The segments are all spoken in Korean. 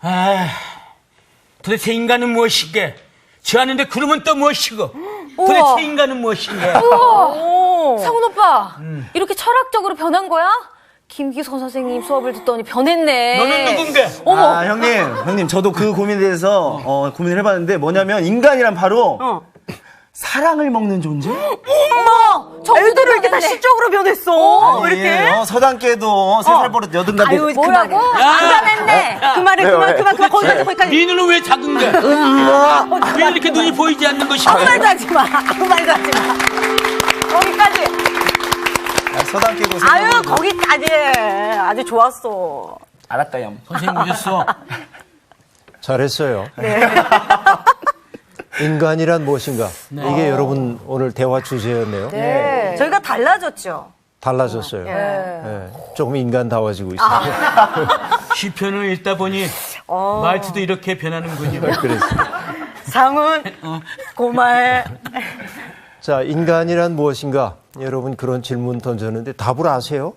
아, 도대체 인간은 무엇이게? 저 하는데 구름은 또 무엇이고? 도대체 인간은 무엇인가? 상훈 오빠, 이렇게 철학적으로 변한 거야? 김기서 선생님 수업을 듣더니 변했네. 너는 누군가? 어머. 아, 형님, 저도 그 고민에 대해서 고민을 해봤는데 뭐냐면 인간이란 바로 사랑을 먹는 존재? 어머! 애들을 이렇게 다 시적으로 변했어. 이렇게? 서당계도 3살 버릇 여든가. 아유, 뭐라고? 안전했네. 그만해, 그만. 거기까지. 네 눈은 왜 작은가? 왜 이렇게 눈이 보이지 않는 것인가? 아무 말도 하지 마. 거기까지. 서당계도 아유, 거기까지. 아주 좋았어. 알았다요. 선생님 오셨어. 잘했어요. 인간이란 무엇인가? 이게 여러분 오늘 대화 주제였네요. 네. 저희가 달라졌죠. 달라졌어요. 네. 조금 인간다워지고 있어요. 시편을 읽다 보니 말투도 이렇게 변하는군요. 그랬습니다. 상훈, 고마해. 자, 인간이란 무엇인가? 여러분 그런 질문 던졌는데 답을 아세요?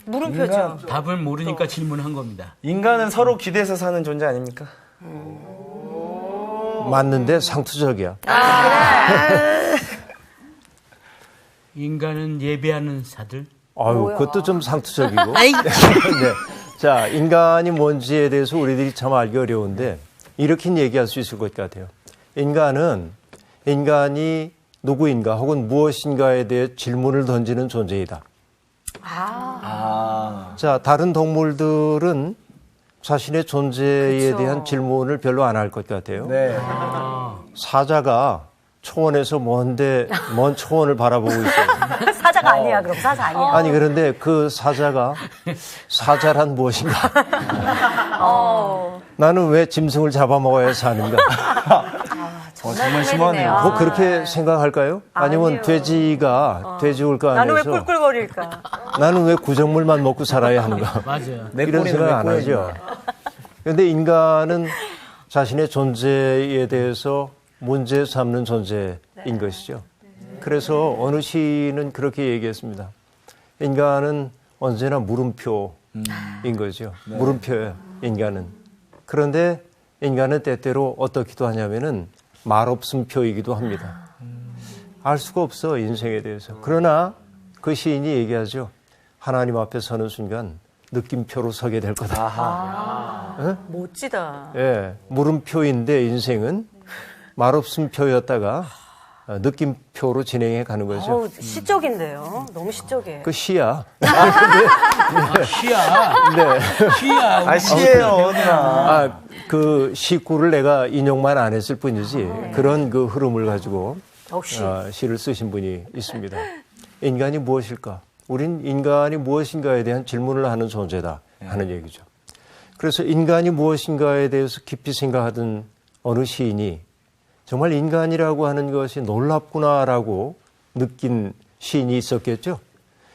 물음표죠. 답을 모르니까 질문한 겁니다. 인간은 서로 기대서 사는 존재 아닙니까? 맞는데 상투적이야. 인간은 예배하는 사들. 아유, 그것도 좀 상투적이고. 네. 자, 인간이 뭔지에 대해서 우리들이 참 알기 어려운데 이렇게 얘기할 수 있을 것 같아요. 인간이 누구인가 혹은 무엇인가에 대해 질문을 던지는 존재이다. 자, 다른 동물들은 자신의 존재에 대한 질문을 별로 안 할 것 같아요. 네. 사자가 초원에서 먼 초원을 바라보고 있어요. 사자가 아니야, 그럼 사자 아니야. 아니, 그런데 그 사자란 무엇인가? 나는 왜 짐승을 잡아먹어야 사는가? 정말 심하네요. 뭐 그렇게 생각할까요? 아니면 아니에요. 돼지가 돼지올가 나는 왜 안에서 꿀꿀거릴까? 나는 왜 구정물만 먹고 살아야 하는가? 맞아요. 이런 생각 안 하죠. 그런데 인간은 자신의 존재에 대해서 문제 삼는 존재인 것이죠. 그래서 어느 시인은 그렇게 얘기했습니다. 인간은 언제나 물음표인 거죠. 물음표예요, 인간은. 그런데 인간은 때때로 어떻기도 하냐면은 말없음표이기도 합니다. 알 수가 없어, 인생에 대해서. 그러나 그 시인이 얘기하죠. 하나님 앞에 서는 순간 느낌표로 서게 될 거다. 멋지다. 예, 물음표인데 인생은 말없음표였다가 느낌표로 진행해 가는 거죠. 어우, 시적인데요. 너무 시적이에요. 그 시야. 시야. 네. 시야. 시예요, 그 시구를 내가 인용만 안 했을 뿐이지 그런 그 흐름을 가지고 역시. 시를 쓰신 분이 있습니다. 인간이 무엇일까? 우린 인간이 무엇인가에 대한 질문을 하는 존재다 하는 얘기죠. 그래서 인간이 무엇인가에 대해서 깊이 생각하던 어느 시인이 정말 인간이라고 하는 것이 놀랍구나라고 느낀 시인이 있었겠죠.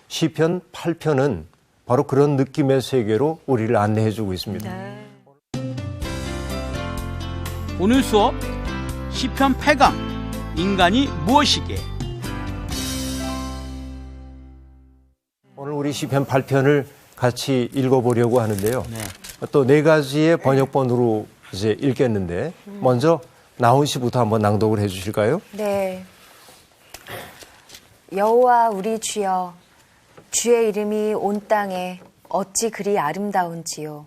시편 8편은 바로 그런 느낌의 세계로 우리를 안내해 주고 있습니다. 오늘 수업 시편 8강 인간이 무엇이게? 오늘 우리 시편 8편을 같이 읽어보려고 하는데요. 또 4가지의 번역본으로 이제 읽겠는데 먼저 나훈 씨부터 한번 낭독을 해 주실까요? 네. 여호와 우리 주여, 주의 이름이 온 땅에 어찌 그리 아름다운지요.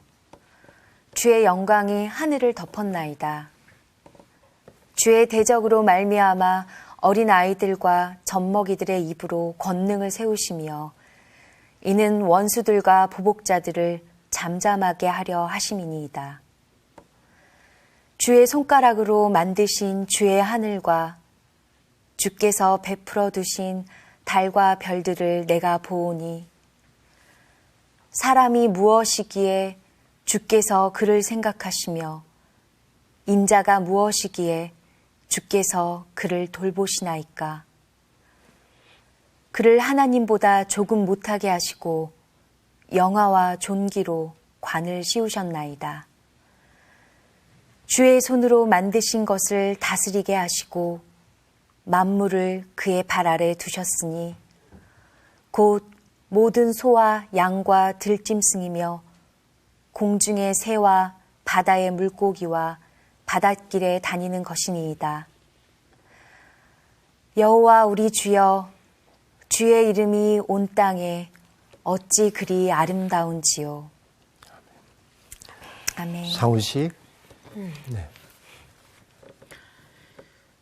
주의 영광이 하늘을 덮었나이다. 주의 대적으로 말미암아 어린 아이들과 젖먹이들의 입으로 권능을 세우시며 이는 원수들과 보복자들을 잠잠하게 하려 하심이니이다. 주의 손가락으로 만드신 주의 하늘과 주께서 베풀어 두신 달과 별들을 내가 보오니 사람이 무엇이기에 주께서 그를 생각하시며 인자가 무엇이기에 주께서 그를 돌보시나이까. 그를 하나님보다 조금 못하게 하시고 영화와 존귀로 관을 씌우셨나이다. 주의 손으로 만드신 것을 다스리게 하시고 만물을 그의 발 아래 두셨으니 곧 모든 소와 양과 들짐승이며 공중의 새와 바다의 물고기와 바닷길에 다니는 것이니이다. 여호와 우리 주여, 주의 이름이 온 땅에 어찌 그리 아름다운지요. 아멘. 상훈 씨. 네.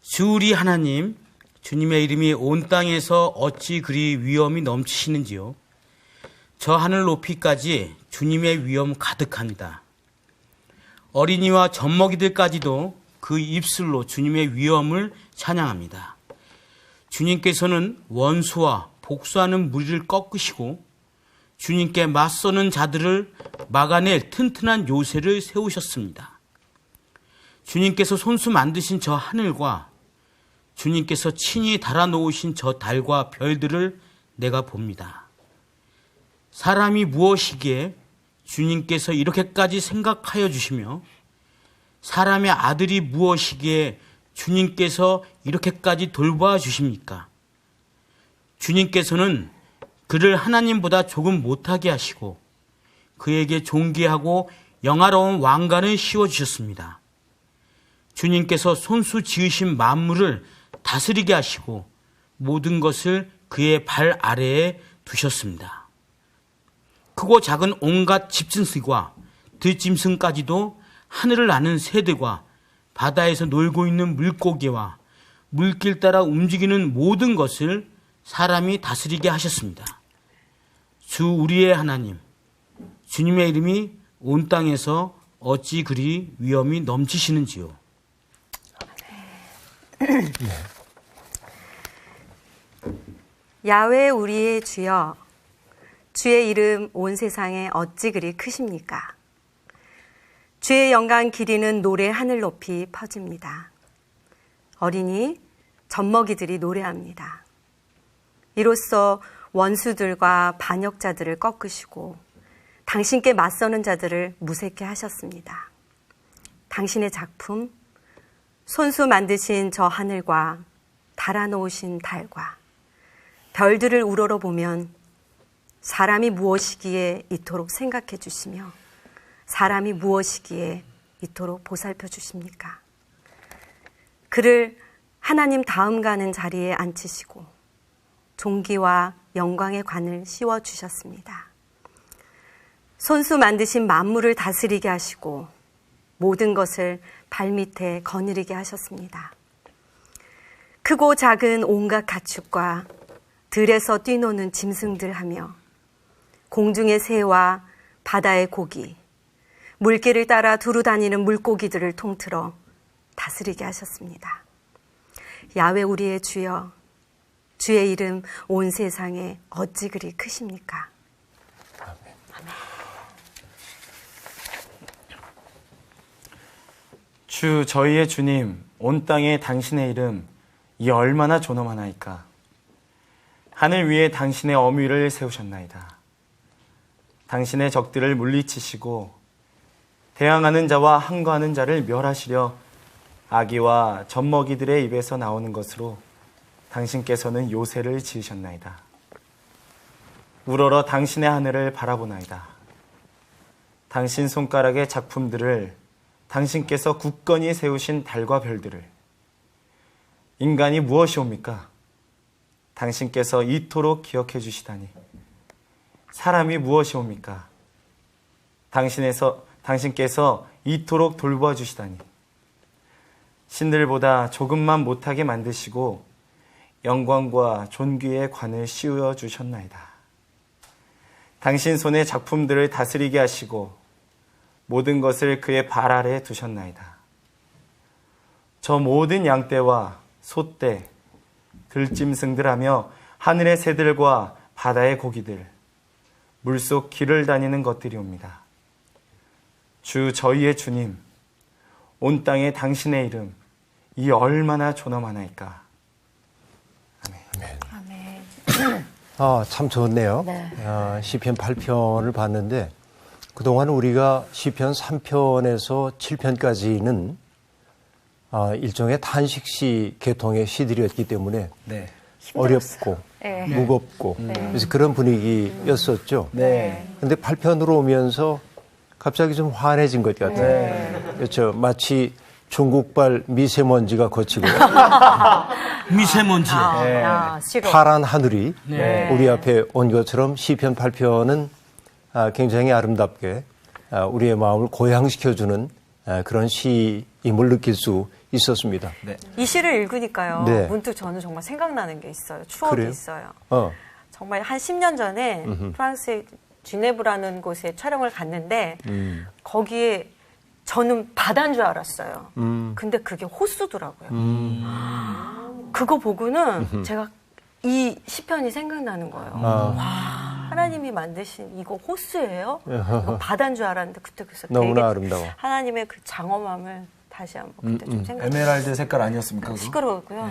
주 우리 하나님, 주님의 이름이 온 땅에서 어찌 그리 위엄이 넘치시는지요. 저 하늘 높이까지 주님의 위엄 가득합니다. 어린이와 젖먹이들까지도 그 입술로 주님의 위엄을 찬양합니다. 주님께서는 원수와 복수하는 무리를 꺾으시고 주님께 맞서는 자들을 막아낼 튼튼한 요새를 세우셨습니다. 주님께서 손수 만드신 저 하늘과 주님께서 친히 달아놓으신 저 달과 별들을 내가 봅니다. 사람이 무엇이기에 주님께서 이렇게까지 생각하여 주시며 사람의 아들이 무엇이기에 주님께서 이렇게까지 돌봐 주십니까? 주님께서는 그를 하나님보다 조금 못하게 하시고 그에게 존귀하고 영화로운 왕관을 씌워주셨습니다. 주님께서 손수 지으신 만물을 다스리게 하시고 모든 것을 그의 발 아래에 두셨습니다. 크고 작은 온갖 집짐승과 들짐승까지도 하늘을 나는 새들과 바다에서 놀고 있는 물고기와 물길 따라 움직이는 모든 것을 사람이 다스리게 하셨습니다. 주 우리의 하나님, 주님의 이름이 온 땅에서 어찌 그리 위엄이 넘치시는지요. 야훼 우리의 주여, 주의 이름 온 세상에 어찌 그리 크십니까? 주의 영광 길이는 노래 하늘 높이 퍼집니다. 어린이, 젖먹이들이 노래합니다. 이로써 원수들과 반역자들을 꺾으시고 당신께 맞서는 자들을 무색해 하셨습니다. 당신의 작품, 손수 만드신 저 하늘과 달아놓으신 달과 별들을 우러러보면 사람이 무엇이기에 이토록 생각해 주시며 사람이 무엇이기에 이토록 보살펴 주십니까? 그를 하나님 다음 가는 자리에 앉히시고 존귀와 영광의 관을 씌워 주셨습니다. 손수 만드신 만물을 다스리게 하시고 모든 것을 발밑에 거느리게 하셨습니다. 크고 작은 온갖 가축과 들에서 뛰노는 짐승들 하며 공중의 새와 바다의 고기, 물길을 따라 두루 다니는 물고기들을 통틀어 다스리게 하셨습니다. 야훼 우리의 주여, 주의 이름 온 세상에 어찌 그리 크십니까? 주 저희의 주님, 온 땅에 당신의 이름 이 얼마나 존엄하나이까. 하늘 위에 당신의 어미를 세우셨나이다. 당신의 적들을 물리치시고 대항하는 자와 항거하는 자를 멸하시려 아기와 젖먹이들의 입에서 나오는 것으로 당신께서는 요새를 지으셨나이다. 우러러 당신의 하늘을 바라보나이다. 당신 손가락의 작품들을 당신께서 굳건히 세우신 달과 별들을. 인간이 무엇이옵니까? 당신께서 이토록 기억해 주시다니. 사람이 무엇이옵니까? 당신께서 이토록 돌봐 주시다니. 신들보다 조금만 못하게 만드시고 영광과 존귀의 관을 씌워 주셨나이다. 당신 손의 작품들을 다스리게 하시고 모든 것을 그의 발 아래에 두셨나이다. 저 모든 양떼와 소떼, 들짐승들 하며 하늘의 새들과 바다의 고기들, 물속 길을 다니는 것들이옵니다. 주 저희의 주님, 온 땅에 당신의 이름 이 얼마나 존엄하나이까. 아멘. 참 좋네요. 네. 시편 8편을 봤는데 그동안 우리가 시편 3편에서 7편까지는 일종의 단식시 계통의 시들이었기 때문에 네. 어렵고 네. 무겁고 그래서 그런 분위기였었죠. 네. 근데 8편으로 오면서 갑자기 좀 환해진 것 같아요. 그렇죠. 마치 중국발 미세먼지가 거치고 미세먼지. 야, 싫어. 파란 하늘이 우리 앞에 온 것처럼 시편 8편은 굉장히 아름답게 우리의 마음을 고향시켜주는 그런 시임을 느낄 수 있었습니다. 이 시를 읽으니까요. 네. 문득 저는 정말 생각나는 게 있어요. 추억이 그래요? 있어요. 어. 정말 한 10년 전에 프랑스의 주네브라는 곳에 촬영을 갔는데 거기에 저는 바다인 줄 알았어요. 근데 그게 호수더라고요. 그거 보고는 제가 이 시편이 생각나는 거예요. 와, 하나님이 만드신 이거 호수예요? 이거 바다인 줄 알았는데 그때 그래서 너무나 되게 아름다워. 하나님의 그 장엄함을 다시 한번 그때 좀 생각. 에메랄드 색깔 아니었습니까? 그거? 시끄러웠고요.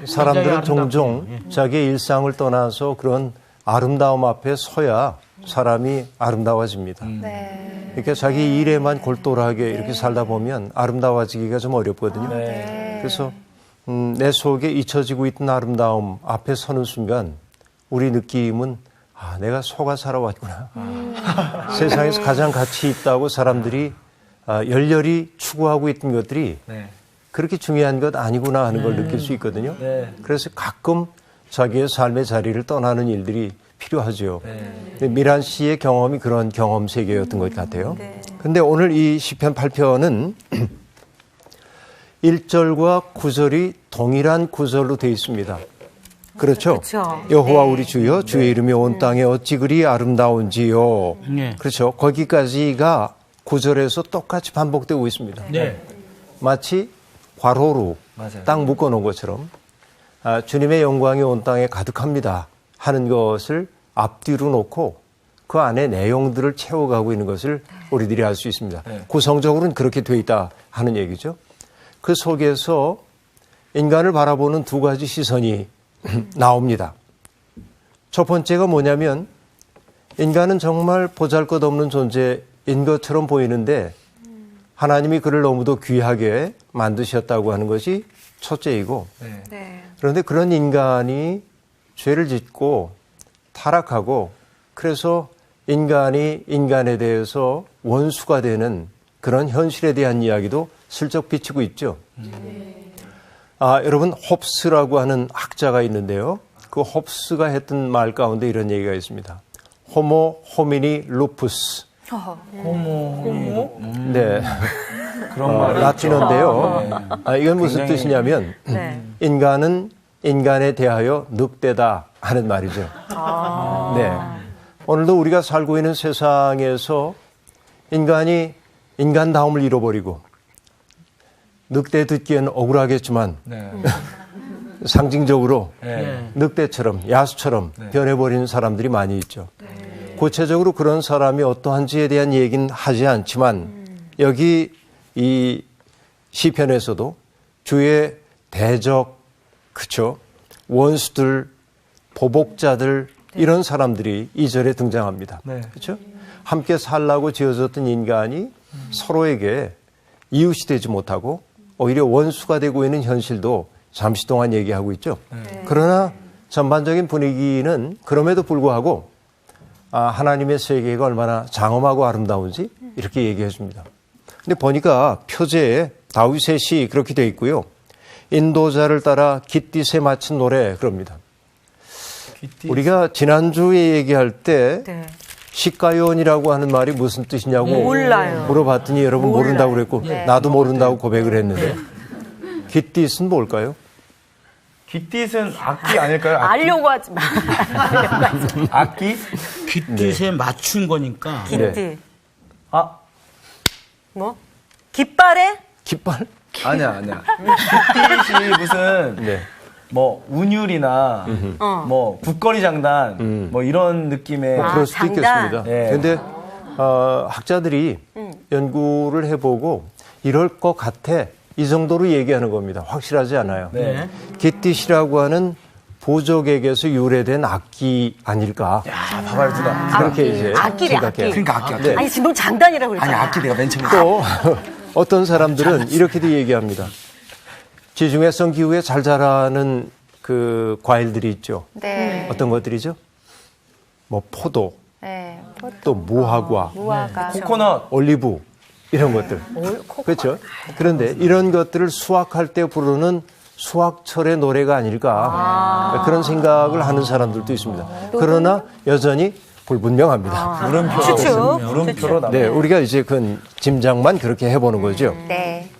사람들은 종종 자기의 일상을 떠나서 그런 아름다움 앞에 서야 사람이 아름다워집니다. 네. 이렇게 자기 일에만 골똘하게 이렇게 살다 보면 아름다워지기가 좀 어렵거든요. 그래서 내 속에 잊혀지고 있던 아름다움 앞에 서는 순간 우리 느낌은 내가 속아 살아왔구나. 세상에서 가장 가치 있다고 사람들이 열렬히 추구하고 있던 것들이 그렇게 중요한 것 아니구나 하는 걸 느낄 수 있거든요. 그래서 가끔 자기의 삶의 자리를 떠나는 일들이 필요하죠. 미란 씨의 경험이 그런 경험 세계였던 것 같아요. 근데 오늘 이 시편 8편은 1절과 9절이 동일한 구절로 되어 있습니다. 그렇죠? 여호와 우리 주여 주의 이름이 온 땅에 어찌 그리 아름다운지요. 그렇죠. 거기까지가 9절에서 똑같이 반복되고 있습니다. 마치 괄호로 딱 묶어놓은 것처럼 주님의 영광이 온 땅에 가득합니다 하는 것을 앞뒤로 놓고 그 안에 내용들을 채워가고 있는 것을 우리들이 알 수 있습니다. 구성적으로는 그렇게 되어 있다 하는 얘기죠. 그 속에서 인간을 바라보는 두 가지 시선이 나옵니다. 첫 번째가 뭐냐면 인간은 정말 보잘것없는 존재인 것처럼 보이는데 하나님이 그를 너무도 귀하게 만드셨다고 하는 것이 첫째이고 그런데 그런 인간이 죄를 짓고 타락하고 그래서 인간이 인간에 대해서 원수가 되는 그런 현실에 대한 이야기도 슬쩍 비치고 있죠. 여러분 홉스라고 하는 학자가 있는데요. 그 홉스가 했던 말 가운데 이런 얘기가 있습니다. 호모 호미니 루푸스. 호모? 네. 그런 말 라틴어인데요. 이건 무슨 뜻이냐면 인간은 인간에 대하여 늑대다 하는 말이죠. 네. 오늘도 우리가 살고 있는 세상에서 인간이 인간다움을 잃어버리고 늑대 듣기엔 억울하겠지만 상징적으로 늑대처럼 야수처럼 변해버리는 사람들이 많이 있죠. 구체적으로 그런 사람이 어떠한지에 대한 얘기는 하지 않지만 여기 이 시편에서도 주의 대적, 그쵸? 원수들, 보복자들 이런 사람들이 2절에 등장합니다. 그렇죠? 함께 살라고 지어졌던 인간이 서로에게 이웃이 되지 못하고 오히려 원수가 되고 있는 현실도 잠시 동안 얘기하고 있죠. 그러나 전반적인 분위기는 그럼에도 불구하고 하나님의 세계가 얼마나 장엄하고 아름다운지 이렇게 얘기해 줍니다. 근데 보니까 표제에 다윗의 시 그렇게 되어 있고요. 인도자를 따라 깃딧에 맞춘 노래 그럽니다. 우리가 지난주에 얘기할 때 시가요원이라고 하는 말이 무슨 뜻이냐고 물어봤더니 여러분 모른다고 그랬고 나도 모른다고 고백을 했는데 깃딧은 뭘까요? 깃딧은 악기 아닐까요? 악기? 알려고 하지 마. 악기? 깃딧에 맞춘 거니까. 깃딧. 뭐? 깃발에? 깃발? 아니야. 깃딧이 무슨 뭐 운율이나 뭐 국거리 장단 뭐 이런 느낌의 그럴 수도 장단. 있겠습니다. 그런데 학자들이 연구를 해보고 이럴 것 같아 이 정도로 얘기하는 겁니다. 확실하지 않아요. 깃딧이라고 하는 보족에게서 유래된 악기 아닐까. 봐봐요 누나. 그렇게 이제 악기래, 생각해요. 그러니까 악기. 아니 지금 장단이라고 아니 그랬잖아. 악기 내가 맨 처음에 또 어떤 사람들은 이렇게도 얘기합니다. 지중해성 기후에 잘 자라는 그 과일들이 있죠. 네. 어떤 것들이죠? 뭐 포도, 네. 또 무화과, 무화과. 코코넛. 올리브 이런 것들. 그렇죠. 그런데 이런 것들을 수확할 때 부르는 수확철의 노래가 아닐까 그런 생각을 하는 사람들도 있습니다. 그러나 여전히 불분명합니다. 물음표로 남아. 네, 우리가 이제 그 짐작만 그렇게 해보는 거죠. 네.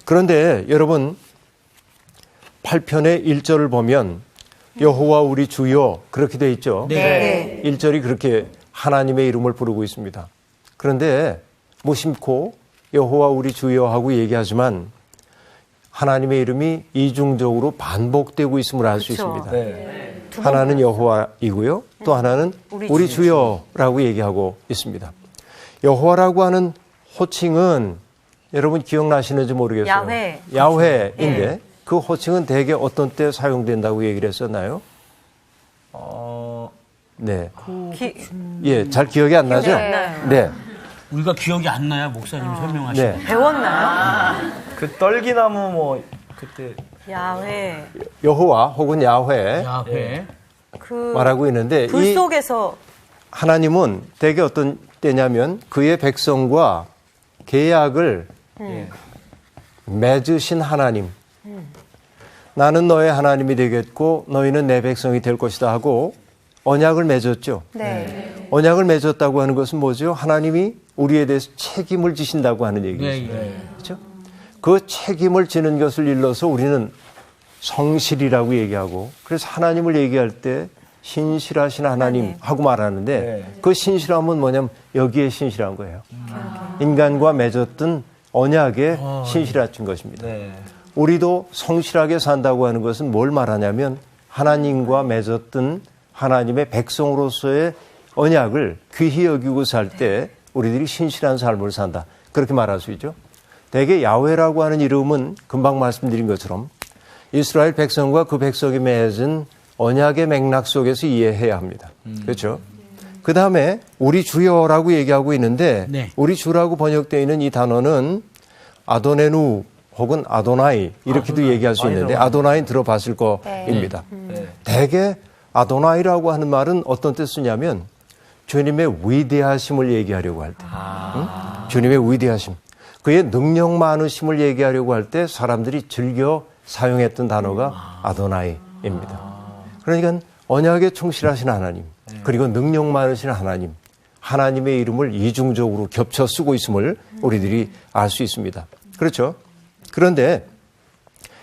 그런데 여러분 8편의 1절을 보면 여호와 우리 주여 그렇게 돼 있죠. 네. 1절이 그렇게 하나님의 이름을 부르고 있습니다. 그런데 무심코 여호와 우리 주여 하고 얘기하지만 하나님의 이름이 이중적으로 반복되고 있음을 알 수 있습니다. 네. 하나는 여호와이고요. 또 하나는 우리 주여라고 얘기하고 있습니다. 여호와라고 하는 호칭은 여러분 기억나시는지 모르겠어요. 야훼. 야훼인데 그 호칭은 대개 어떤 때 사용된다고 얘기를 했었나요? 네. 예, 잘 기억이 안 나죠? 네. 우리가 기억이 안 나야 목사님 설명하시네. 네. 배웠나요? 그 떨기나무 뭐 그때 야훼. 여호와 혹은 야훼 야훼. 그 말하고 있는데 불 이 속에서 하나님은 대개 어떤 때냐면 그의 백성과 계약을 맺으신 하나님. 나는 너의 하나님이 되겠고 너희는 내 백성이 될 것이다 하고 언약을 맺었죠. 네. 언약을 맺었다고 하는 것은 뭐죠? 하나님이 우리에 대해서 책임을 지신다고 하는 얘기죠. 그렇죠? 그 책임을 지는 것을 일러서 우리는 성실이라고 얘기하고 그래서 하나님을 얘기할 때 신실하신 하나님 하고 말하는데 그 신실함은 뭐냐면 여기에 신실한 거예요. 인간과 맺었던 언약에 신실하신 것입니다. 네. 우리도 성실하게 산다고 하는 것은 뭘 말하냐면 하나님과 맺었던 하나님의 백성으로서의 언약을 귀히 여기고 살 때 우리들이 신실한 삶을 산다. 그렇게 말할 수 있죠. 대개 야훼라고 하는 이름은 금방 말씀드린 것처럼 이스라엘 백성과 그 백성이 맺은 언약의 맥락 속에서 이해해야 합니다. 그렇죠? 그 다음에 우리 주여라고 얘기하고 있는데 네. 우리 주라고 번역되어 있는 이 단어는 아도네누 혹은 아도나이 이렇게도 얘기할 수 있는데 아도나이 들어봤을 거입니다. 대개 아도나이라고 하는 말은 어떤 때 쓰냐면 주님의 위대하심을 얘기하려고 할 때. 주님의 위대하심. 그의 능력 많으심을 얘기하려고 할 때 사람들이 즐겨 사용했던 단어가 아도나이입니다. 그러니까 언약에 충실하신 하나님, 그리고 능력 많으신 하나님, 하나님의 이름을 이중적으로 겹쳐 쓰고 있음을 우리들이 알 수 있습니다. 그렇죠? 그런데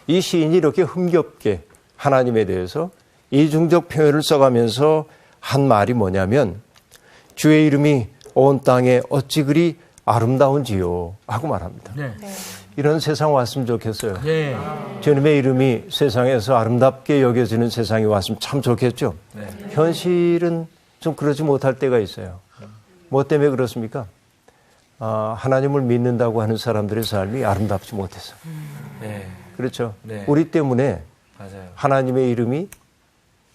이 시인이 이렇게 흥겹게 하나님에 대해서 이중적 표현을 써가면서 한 말이 뭐냐면 주의 이름이 온 땅에 어찌 그리 아름다운지요 하고 말합니다. 네. 이런 세상 왔으면 좋겠어요. 네. 주님의 이름이 세상에서 아름답게 여겨지는 세상이 왔으면 참 좋겠죠. 현실은 좀 그러지 못할 때가 있어요. 뭐 때문에 그렇습니까? 하나님을 믿는다고 하는 사람들의 삶이 아름답지 못해서. 네. 그렇죠. 네. 우리 때문에 맞아요. 하나님의 이름이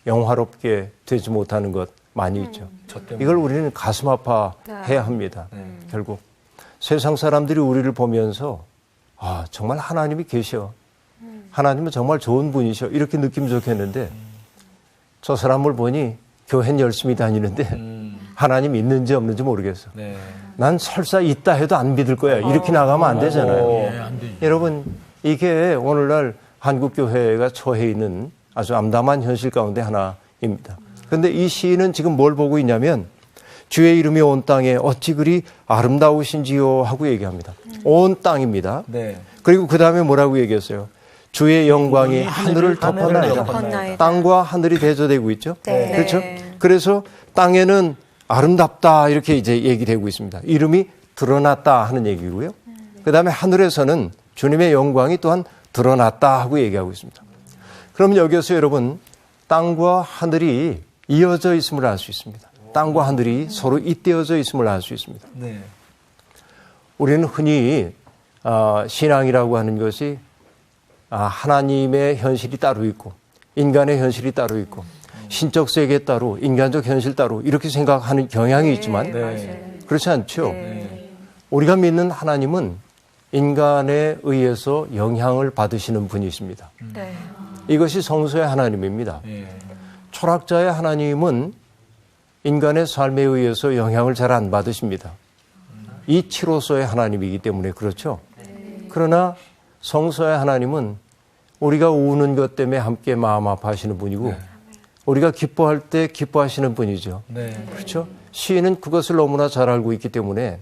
영화롭게 되지 못하는 것 많이 있죠. 이걸 우리는 가슴 아파해야 합니다. 결국 세상 사람들이 우리를 보면서 정말 하나님이 계셔. 하나님은 정말 좋은 분이셔. 이렇게 느끼면 좋겠는데 저 사람을 보니 교회는 열심히 다니는데 하나님 있는지 없는지 모르겠어. 네. 난 설사 있다 해도 안 믿을 거야. 이렇게 나가면 안 되잖아요. 안 되죠. 여러분 이게 오늘날 한국교회가 처해 있는 아주 암담한 현실 가운데 하나입니다. 그런데 이 시인은 지금 뭘 보고 있냐면 주의 이름이 온 땅에 어찌 그리 아름다우신지요 하고 얘기합니다. 온 땅입니다. 네. 그리고 그 다음에 뭐라고 얘기했어요? 주의 영광이 하늘을 덮었나이다. 땅과 하늘이 대조되고 있죠. 네. 그렇죠? 그래서 땅에는 아름답다 이렇게 이제 얘기되고 있습니다. 이름이 드러났다 하는 얘기고요. 그 다음에 하늘에서는 주님의 영광이 또한 드러났다 하고 얘기하고 있습니다. 그럼 여기서 여러분 땅과 하늘이 이어져 있음을 알 수 있습니다. 땅과 하늘이 서로 잇대어져 있음을 알 수 있습니다. 네. 우리는 흔히 신앙이라고 하는 것이 하나님의 현실이 따로 있고 인간의 현실이 따로 있고 신적 세계 따로 인간적 현실 따로 이렇게 생각하는 경향이 있지만 그렇지 않죠. 우리가 믿는 하나님은 인간에 의해서 영향을 받으시는 분이십니다. 이것이 성소의 하나님입니다. 철학자의 하나님은 인간의 삶에 의해서 영향을 잘 안 받으십니다. 이치로서의 하나님이기 때문에 그렇죠. 그러나 성서의 하나님은 우리가 우는 것 때문에 함께 마음 아파하시는 분이고 우리가 기뻐할 때 기뻐하시는 분이죠. 네. 그렇죠? 시인은 그것을 너무나 잘 알고 있기 때문에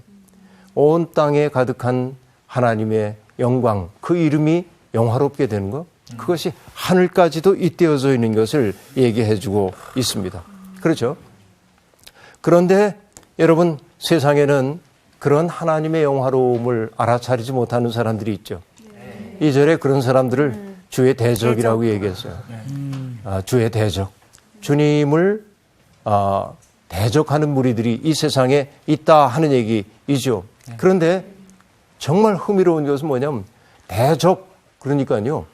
온 땅에 가득한 하나님의 영광, 그 이름이 영화롭게 되는 것, 그것이 하늘까지도 잇대어져 있는 것을 얘기해주고 있습니다. 그렇죠? 그런데 여러분, 세상에는 그런 하나님의 영화로움을 알아차리지 못하는 사람들이 있죠. 2절에 그런 사람들을 주의 대적이라고 얘기했어요. 주의 대적. 주님을 대적하는 무리들이 이 세상에 있다 하는 얘기이죠. 그런데 정말 흥미로운 것은 뭐냐면 대적, 그러니까요.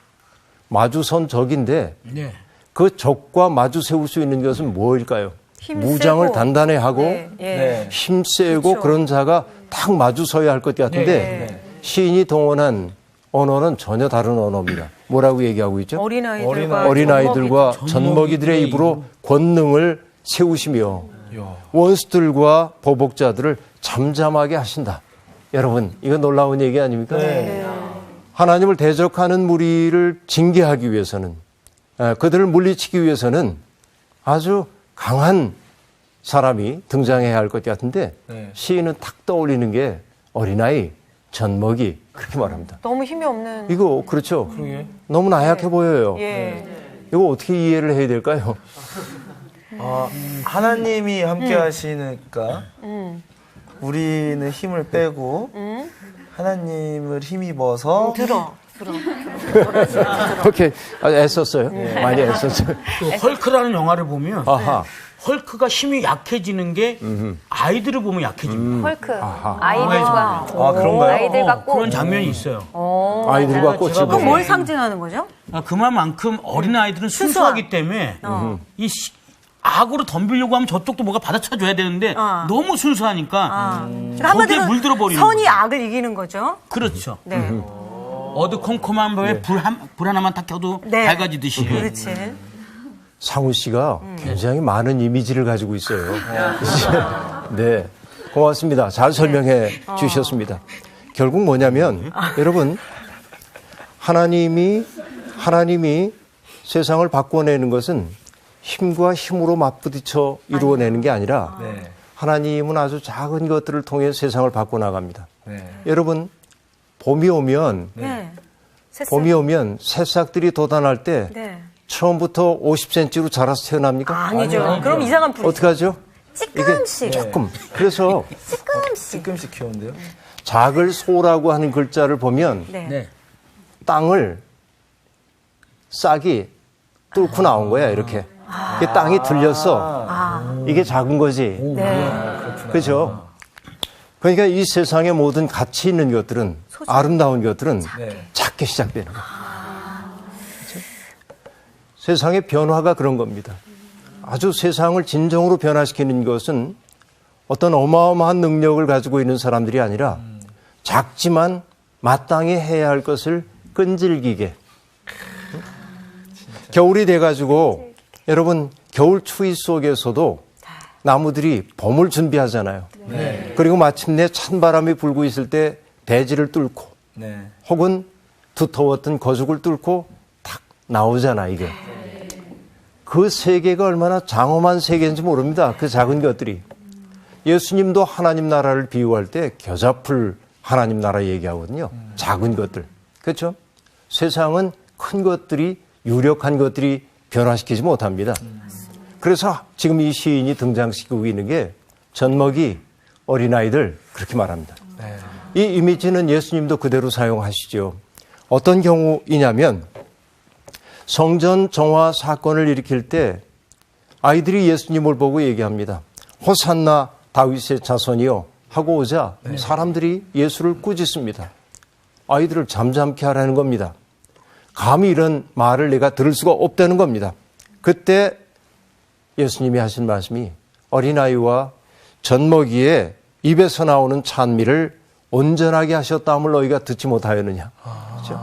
마주선 적인데 네. 그 적과 마주 세울 수 있는 것은 뭐일까요? 힘세고. 무장을 단단히 하고 네, 예. 네. 힘세고 그렇죠. 그런 자가 딱 마주 서야 할 것 같은데 시인이 동원한 언어는 전혀 다른 언어입니다. 뭐라고 얘기하고 있죠? 어린아이들과 젖먹이들의 입으로 권능을 세우시며 원수들과 보복자들을 잠잠하게 하신다. 여러분, 이거 놀라운 얘기 아닙니까? 네. 하나님을 대적하는 무리를 징계하기 위해서는, 그들을 물리치기 위해서는 아주 강한 사람이 등장해야 할 것 같은데 네. 시인은 탁 떠올리는 게 어린아이, 젖먹이, 그렇게 말합니다. 너무 힘이 없는. 이거 그렇죠? 그러게. 너무 나약해 보여요. 예. 이거 어떻게 이해를 해야 될까요? 하나님이 함께 하시니까 우리는 힘을 빼고 하나님을 힘입어서 들어. 오케이. 아주 애썼어요. 많이 애썼어요. 그 헐크라는 영화를 보면 아하. 헐크가 힘이 약해지는 게 아이들을 보면 약해집니다. 헐크. 아이들과. 그런가요? 아이들과 꼭. 그런 장면이 있어요. 아이들과 꽃을 제가 보고. 뭘 상징하는 거죠? 그만큼 어린 아이들은 순수하기 때문에 이 악으로 덤비려고 하면 저쪽도 뭐가 받아쳐줘야 되는데 너무 순수하니까 거기에 한마디로 물들어 버리는 선이 거예요. 악을 이기는 거죠. 그렇죠. 네. 어두컴컴한 밤에 불 하나만 딱 켜도 네. 밝아지듯이. 그렇지. 상우 씨가 굉장히 많은 이미지를 가지고 있어요. 네. 고맙습니다. 잘 설명해 주셨습니다. 결국 뭐냐면, 여러분, 하나님이 세상을 바꿔내는 것은 힘과 힘으로 맞부딪혀 이루어내는 게 아니라 네. 하나님은 아주 작은 것들을 통해 세상을 바꿔나갑니다. 네. 여러분, 봄이 오면 새싹들이 돋아날 때 네. 처음부터 50cm로 자라서 태어납니까? 아니죠. 그럼 이상한 불이. 어떡하죠? 찌끔씩. 조금. 그래서 찔끔씩 키우는데요. 작을 소라고 하는 글자를 보면 네. 네. 땅을 싹이 뚫고 나온 거야, 이렇게. 이게 땅이 들렸어. 이게 작은 거지. 그렇죠? 그러니까 이 세상의 모든 가치 있는 것들은, 아름다운 것들은 네. 작게 시작되는 거예요. 그렇죠? 세상의 변화가 그런 겁니다. 아주 세상을 진정으로 변화시키는 것은 어떤 어마어마한 능력을 가지고 있는 사람들이 아니라 작지만 마땅히 해야 할 것을 끈질기게. 겨울이 돼가지고 여러분 겨울 추위 속에서도 나무들이 봄을 준비하잖아요. 네. 그리고 마침내 찬바람이 불고 있을 때 대지를 뚫고 네. 혹은 두터웠던 거죽을 뚫고 탁 나오잖아, 이게. 그 세계가 얼마나 장엄한 세계인지 모릅니다. 그 작은 것들이. 예수님도 하나님 나라를 비유할 때 겨자풀 하나님 나라 얘기하거든요. 작은 것들. 그렇죠? 세상은 큰 것들이, 유력한 것들이 변화시키지 못합니다. 그래서 지금 이 시인이 등장시키고 있는 게 젖먹이, 어린아이들, 그렇게 말합니다. 네. 이 이미지는 예수님도 그대로 사용하시죠. 어떤 경우이냐면 성전 정화 사건을 일으킬 때 아이들이 예수님을 보고 얘기합니다. 호산나 다윗의 자손이요 하고 오자 사람들이 예수를 꾸짖습니다. 아이들을 잠잠케 하라는 겁니다. 감히 이런 말을 내가 들을 수가 없다는 겁니다. 그때 예수님이 하신 말씀이 어린아이와 젖먹이의 입에서 나오는 찬미를 온전하게 하셨다함을 너희가 듣지 못하였느냐. 그렇죠?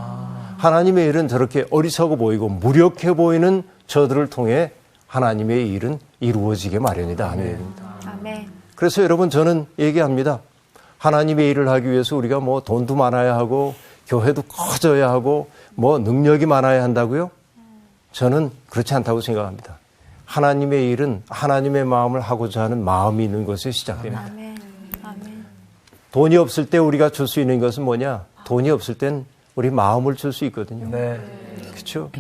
하나님의 일은 저렇게 어리석어 보이고 무력해 보이는 저들을 통해 하나님의 일은 이루어지게 마련이다 하는 얘기입니다. 아멘. 그래서 여러분 저는 얘기합니다. 하나님의 일을 하기 위해서 우리가 뭐 돈도 많아야 하고 교회도 커져야 하고 뭐 능력이 많아야 한다고요? 저는 그렇지 않다고 생각합니다. 하나님의 일은 하나님의 마음을 하고자 하는 마음이 있는 것에 시작됩니다. 아멘. 아멘. 돈이 없을 때 우리가 줄 수 있는 것은 뭐냐? 돈이 없을 땐 우리 마음을 줄 수 있거든요. 네. 그렇죠?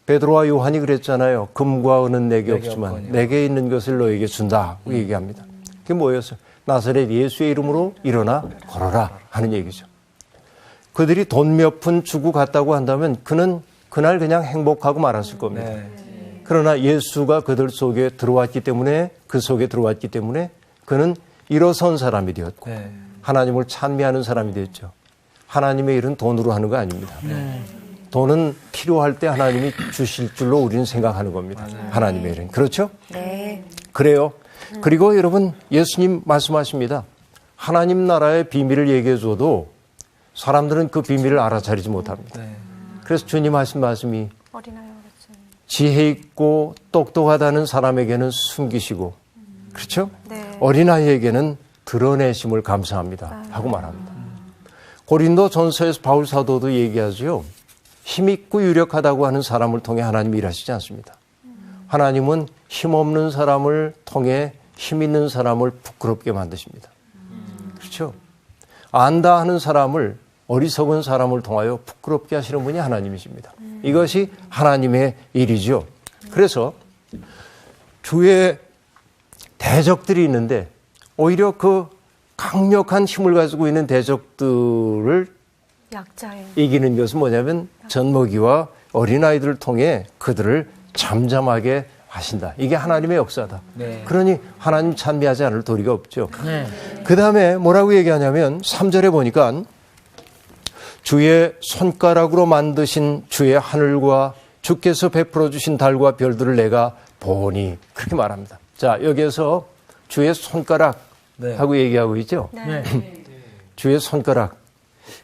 베드로와 요한이 그랬잖아요. 금과 은은 내게 없지만 내게 있는 것을 너에게 준다고 얘기합니다. 그게 뭐였어요? 나사렛 예수의 이름으로 일어나 걸어라 하는 얘기죠. 그들이 돈 몇 푼 주고 갔다고 한다면 그는 그날 그냥 행복하고 말았을 겁니다. 네. 그러나 예수가 그들 속에 들어왔기 때문에 그 속에 들어왔기 때문에 그는 일어선 사람이 되었고 네. 하나님을 찬미하는 사람이 되었죠. 하나님의 일은 돈으로 하는 거 아닙니다. 돈은 필요할 때 하나님이 주실 줄로 우리는 생각하는 겁니다. 하나님의 일은. 그렇죠? 네. 그래요. 그리고 여러분 예수님 말씀하십니다. 하나님 나라의 비밀을 얘기해 줘도 사람들은 그 비밀을 알아차리지 못합니다. 네. 그래서 주님 하신 말씀이 지혜 있고 똑똑하다는 사람에게는 숨기시고 그렇죠? 네. 어린아이에게는 드러내심을 감사합니다 하고 말합니다. 고린도 전서에서 바울 사도도 얘기하죠. 힘있고 유력하다고 하는 사람을 통해 하나님이 일하시지 않습니다. 하나님은 힘없는 사람을 통해 힘있는 사람을 부끄럽게 만드십니다. 그렇죠? 안다 하는 사람을 어리석은 사람을 통하여 부끄럽게 하시는 분이 하나님이십니다. 이것이 하나님의 일이죠. 그래서 주의 대적들이 있는데 오히려 그 강력한 힘을 가지고 있는 대적들을 약자예요. 이기는 것은 뭐냐면 젖먹이와 어린아이들을 통해 그들을 잠잠하게 하신다. 이게 하나님의 역사다. 네. 그러니 하나님 찬미하지 않을 도리가 없죠. 네. 그 다음에 뭐라고 얘기하냐면 3절에 보니까 주의 손가락으로 만드신 주의 하늘과 주께서 베풀어 주신 달과 별들을 내가 보니 그렇게 말합니다. 자, 여기에서 주의 손가락 네. 하고 얘기하고 있죠. 네. 주의 손가락.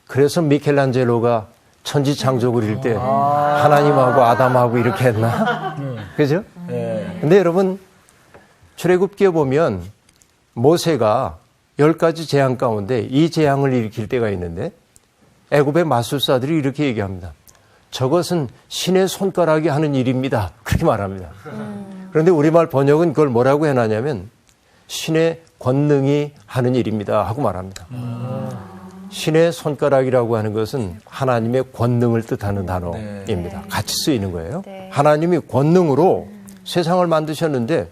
그래서 미켈란젤로가 천지창조 그릴 때 하나님하고 아담하고 이렇게 했나? 그죠? 네. 근데 여러분 출애굽기에 보면 모세가 10가지 재앙 가운데 이 재앙을 일으킬 때가 있는데 애굽의 마술사들이 이렇게 얘기합니다. 저것은 신의 손가락이 하는 일입니다. 그렇게 말합니다. 그런데 우리말 번역은 그걸 뭐라고 해놨냐면 신의 권능이 하는 일입니다 하고 말합니다. 신의 손가락이라고 하는 것은 하나님의 권능을 뜻하는 단어입니다. 같이 쓰이는 거예요. 네. 하나님이 권능으로 세상을 만드셨는데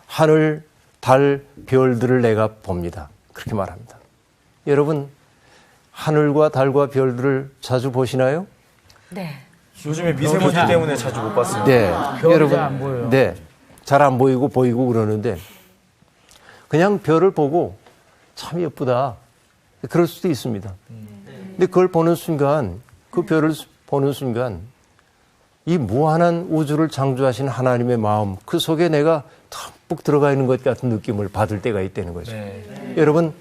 하늘, 달, 별들을 내가 봅니다. 그렇게 말합니다. 여러분 하늘과 달과 별들을 자주 보시나요? 네. 요즘에 미세먼지 때문에 자주 못 봤어요. 네. 별이 여러분, 잘 안 보여요. 네. 잘 안 보이고 보이고 그러는데 그냥 별을 보고 참 예쁘다. 그럴 수도 있습니다. 근데 그걸 보는 순간, 그 별을 보는 순간 이 무한한 우주를 창조하신 하나님의 마음, 그 속에 내가 듬뿍 들어가 있는 것 같은 느낌을 받을 때가 있다는 거죠. 네. 여러분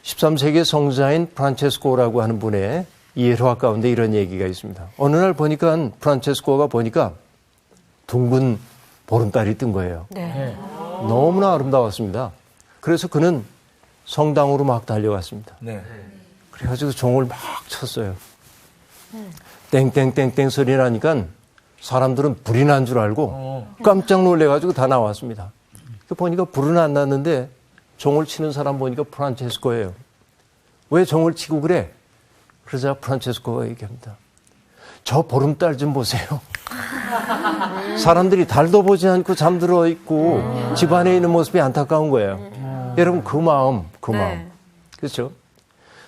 13세기 성자인 프란체스코라고 하는 분의 예화 가운데 이런 얘기가 있습니다. 어느 날 보니까 프란체스코가 보니까 둥근 보름달이 뜬 거예요. 네. 너무나 아름다웠습니다. 그래서 그는 성당으로 막 달려갔습니다. 네. 그래가지고 종을 막 쳤어요. 땡땡땡땡 소리 나니까 사람들은 불이 난 줄 알고 깜짝 놀래가지고 다 나왔습니다. 보니까 불은 안 났는데 종을 치는 사람 보니까 프란체스코예요. 왜 종을 치고 그래? 그러자 프란체스코가 얘기합니다. 저 보름달 좀 보세요. 사람들이 달도 보지 않고 잠들어 있고 집안에 있는 모습이 안타까운 거예요. 여러분 그 마음. 그렇죠?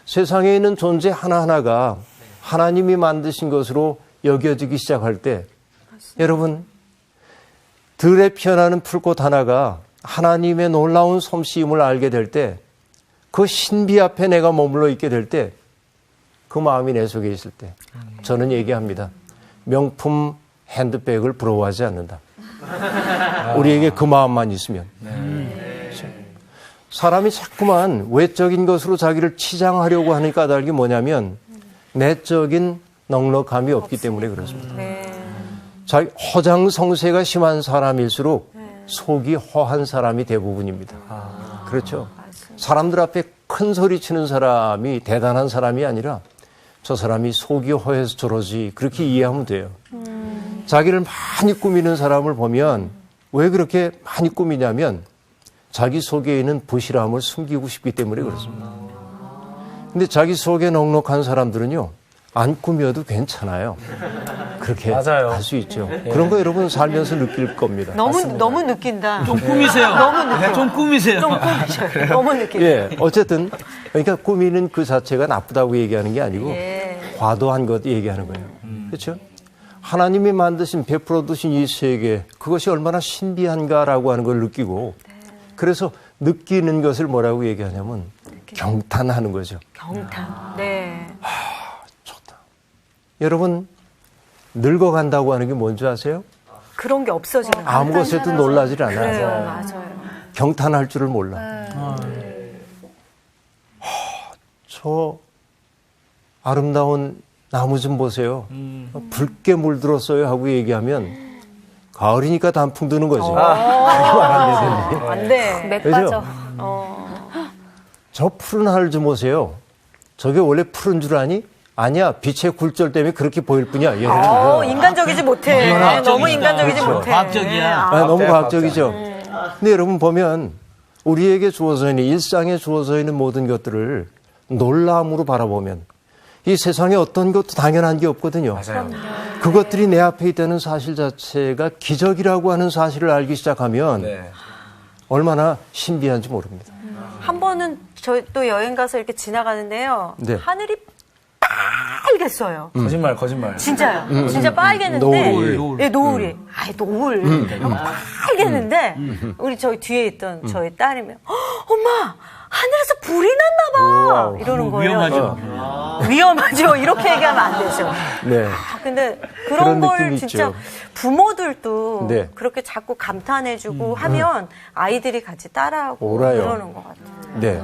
세상에 있는 존재 하나하나가 하나님이 만드신 것으로 여겨지기 시작할 때 여러분 들에 피어나는 풀꽃 하나가 하나님의 놀라운 솜씨임을 알게 될 때 그 신비 앞에 내가 머물러 있게 될 때 그 마음이 내 속에 있을 때 저는 얘기합니다. 명품 핸드백을 부러워하지 않는다. 우리에게 그 마음만 있으면. 그렇죠? 사람이 자꾸만 외적인 것으로 자기를 치장하려고 하는 까닭이 뭐냐면 내적인 넉넉함이 없기 때문에 그렇습니다. 자기 허장성세가 심한 사람일수록 속이 허한 사람이 대부분입니다. 그렇죠. 사람들 앞에 큰 소리 치는 사람이 대단한 사람이 아니라 저 사람이 속이 허해서 저러지 그렇게 이해하면 돼요. 자기를 많이 꾸미는 사람을 보면 왜 그렇게 많이 꾸미냐면 자기 속에 있는 부실함을 숨기고 싶기 때문에 그렇습니다. 근데 자기 속에 넉넉한 사람들은요, 안 꾸며도 괜찮아요. 그렇게 맞아요. 할 수 있죠. 그런 거 여러분 살면서 느낄 겁니다. 너무 느낀다. 좀 꾸미세요. 좀 꾸미세요. 좀 꾸미셔요. 너무 느낀다. 예, 어쨌든 그러니까 꾸미는 그 자체가 나쁘다고 얘기하는 게 아니고 과도한 것 얘기하는 거예요. 그렇죠? 하나님이 만드신 베풀어 두신 이 세계 그것이 얼마나 신비한가라고 하는 걸 느끼고 그래서 느끼는 것을 뭐라고 얘기하냐면 경탄하는 거죠. 경탄. 네. 좋다. 여러분 늙어간다고 하는 게 뭔지 아세요? 그런 게 없어지는 거예요. 아무 것에도 놀라질 않아요. 그래요. 맞아요. 경탄할 줄을 몰라. 저 아름다운 나무 좀 보세요. 붉게 물들었어요 하고 얘기하면 가을이니까 단풍 드는 거지. 그렇게 말 안 되는데. 안 돼. 맥 그죠? 빠져. 저 푸른 하늘 좀 보세요. 저게 원래 푸른 줄 아니? 아니야. 빛의 굴절 때문에 그렇게 보일 뿐이야. 예를 들어. 인간적이지 못해. 과학적이다. 너무 인간적이지 그렇죠. 못해. 과학적이야. 너무 과학적이죠. 근데 여러분 보면 우리에게 주어져 있는 일상에 주어져 있는 모든 것들을 놀라움으로 바라보면 이 세상에 어떤 것도 당연한 게 없거든요. 맞아요. 그것들이 내 앞에 있다는 사실 자체가 기적이라고 하는 사실을 알기 시작하면 네. 얼마나 신비한지 모릅니다. 한 번은 저 또 여행 가서 이렇게 지나가는데요. 네. 하늘이 빨갰어요. 거짓말. 진짜요. 진짜 빨갰는데. 노을. 예, 노을이. 아이, 노을. 너무 빨갰는데, 우리 저희 뒤에 있던 저희 딸이며, 엄마! 하늘에서 불이 났나 봐! 이러는 거예요. 위험하죠. 위험하죠. 이렇게 얘기하면 안 되죠. 네. 근데 그런 그런 걸 느낌이 진짜 있죠. 부모들도 네. 그렇게 자꾸 감탄해주고 하면 아이들이 같이 따라하고 옳아요. 그러는 것 같아요. 네.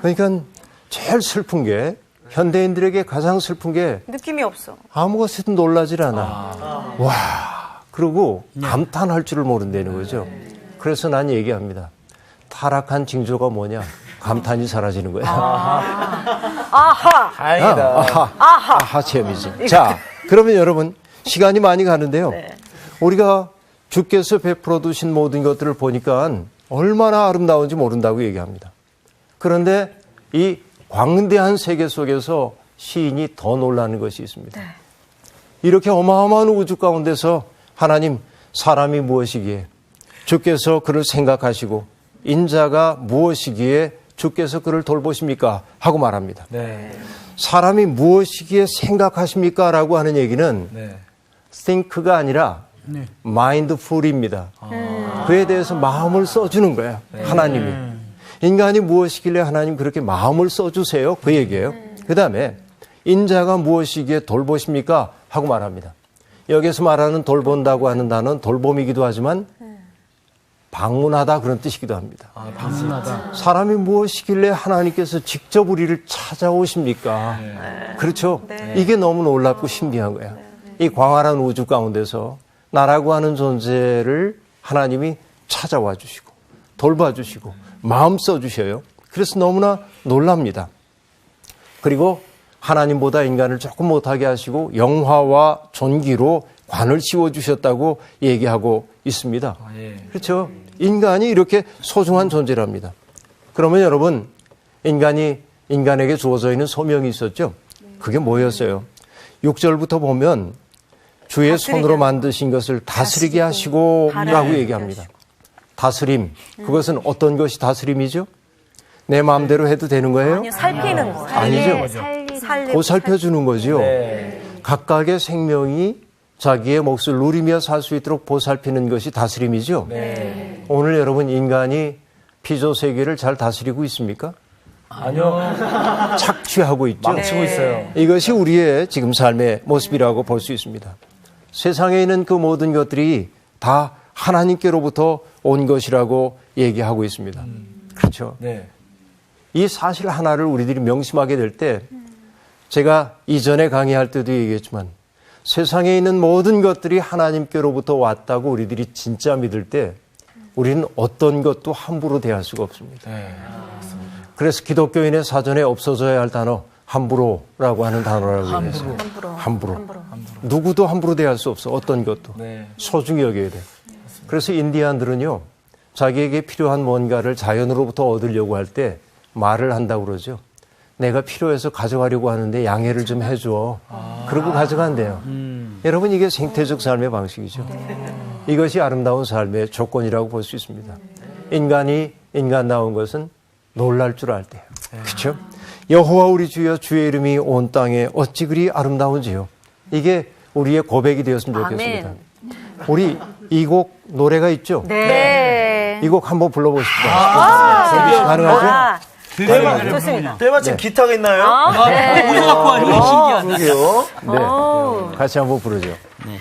그러니까 제일 슬픈 게 현대인들에게 가장 슬픈 게 느낌이 없어. 아무 것에도 놀라질 않아. 와. 그리고 감탄할 줄을 모른다는 거죠. 그래서 난 얘기합니다. 타락한 징조가 뭐냐? 감탄이 사라지는 거야. 아하! 다행이다. 아하 체험이지. 자, 그러면 여러분 시간이 많이 가는데요. 우리가 주께서 베풀어 두신 모든 것들을 보니까 얼마나 아름다운지 모른다고 얘기합니다. 그런데 이 광대한 세계 속에서 시인이 더 놀라는 것이 있습니다. 이렇게 어마어마한 우주 가운데서 하나님 사람이 무엇이기에 주께서 그를 생각하시고 인자가 무엇이기에 주께서 그를 돌보십니까? 하고 말합니다. 네. 사람이 무엇이기에 생각하십니까? 라고 하는 얘기는 네. think가 아니라 mindful입니다. 그에 대해서 마음을 써주는 거예요. 하나님이. 인간이 무엇이길래 하나님 그렇게 마음을 써주세요? 그 얘기예요. 그 다음에 인자가 무엇이기에 돌보십니까? 하고 말합니다. 여기서 말하는 돌본다고 하는 단어는 돌봄이기도 하지만 방문하다 그런 뜻이기도 합니다. 방문하다. 사람이 무엇이길래 하나님께서 직접 우리를 찾아오십니까? 그렇죠? 이게 너무 놀랍고 신비한 거야. 이 광활한 우주 가운데서 나라고 하는 존재를 하나님이 찾아와 주시고 돌봐 주시고 마음 써 주셔요. 그래서 너무나 놀랍니다. 그리고 하나님보다 인간을 조금 못하게 하시고 영화와 존귀로 관을 씌워 주셨다고 얘기하고 있습니다. 그렇죠? 인간이 이렇게 소중한 존재랍니다. 그러면 여러분, 인간에게 주어져 있는 소명이 있었죠? 그게 뭐였어요? 6절부터 보면 주의 손으로 만드신 것을 다스리게 하시고 라고 얘기합니다. 다스림. 그것은 어떤 것이 다스림이죠? 내 마음대로 해도 되는 거예요? 아니요, 살피는 거. 아니죠. 보살펴주는 거죠. 각각의 생명이 자기의 몫을 누리며 살 수 있도록 보살피는 것이 다스림이죠. 오늘 여러분 인간이 피조 세계를 잘 다스리고 있습니까? 아니요. 착취하고 있죠. 망치고 있어요. 이것이 우리의 지금 삶의 모습이라고 볼 수 있습니다. 세상에 있는 그 모든 것들이 다 하나님께로부터 온 것이라고 얘기하고 있습니다. 그렇죠. 네. 이 사실 하나를 우리들이 명심하게 될 때 제가 이전에 강의할 때도 얘기했지만 세상에 있는 모든 것들이 하나님께로부터 왔다고 우리들이 진짜 믿을 때 우리는 어떤 것도 함부로 대할 수가 없습니다. 그래서 기독교인의 사전에 없어져야 할 단어 함부로라고 하는 단어라고 해서 함부로. 누구도 함부로 대할 수 없어. 어떤 것도 소중히 여겨야 돼. 그래서 인디안들은요 자기에게 필요한 뭔가를 자연으로부터 얻으려고 할 때 말을 한다고 그러죠. 내가 필요해서 가져가려고 하는데 양해를 좀 해줘. 그러고 가져간대요. 여러분 이게 생태적 삶의 방식이죠. 이것이 아름다운 삶의 조건이라고 볼 수 있습니다. 인간이 인간다운 것은 놀랄 줄 알 때요. 그렇죠? 여호와 우리 주여 주의 이름이 온 땅에 어찌 그리 아름다운지요. 이게 우리의 고백이 되었으면 좋겠습니다. 우리 이 곡 노래가 있죠? 네. 이 곡 한번 불러보고 싶어요. 가능하죠? 좋습니다. 때마침 기타가 있나요? 어디서 갖고 왔니? 신기하다. 그러게요. 네. 같이 한번 부르죠. 네.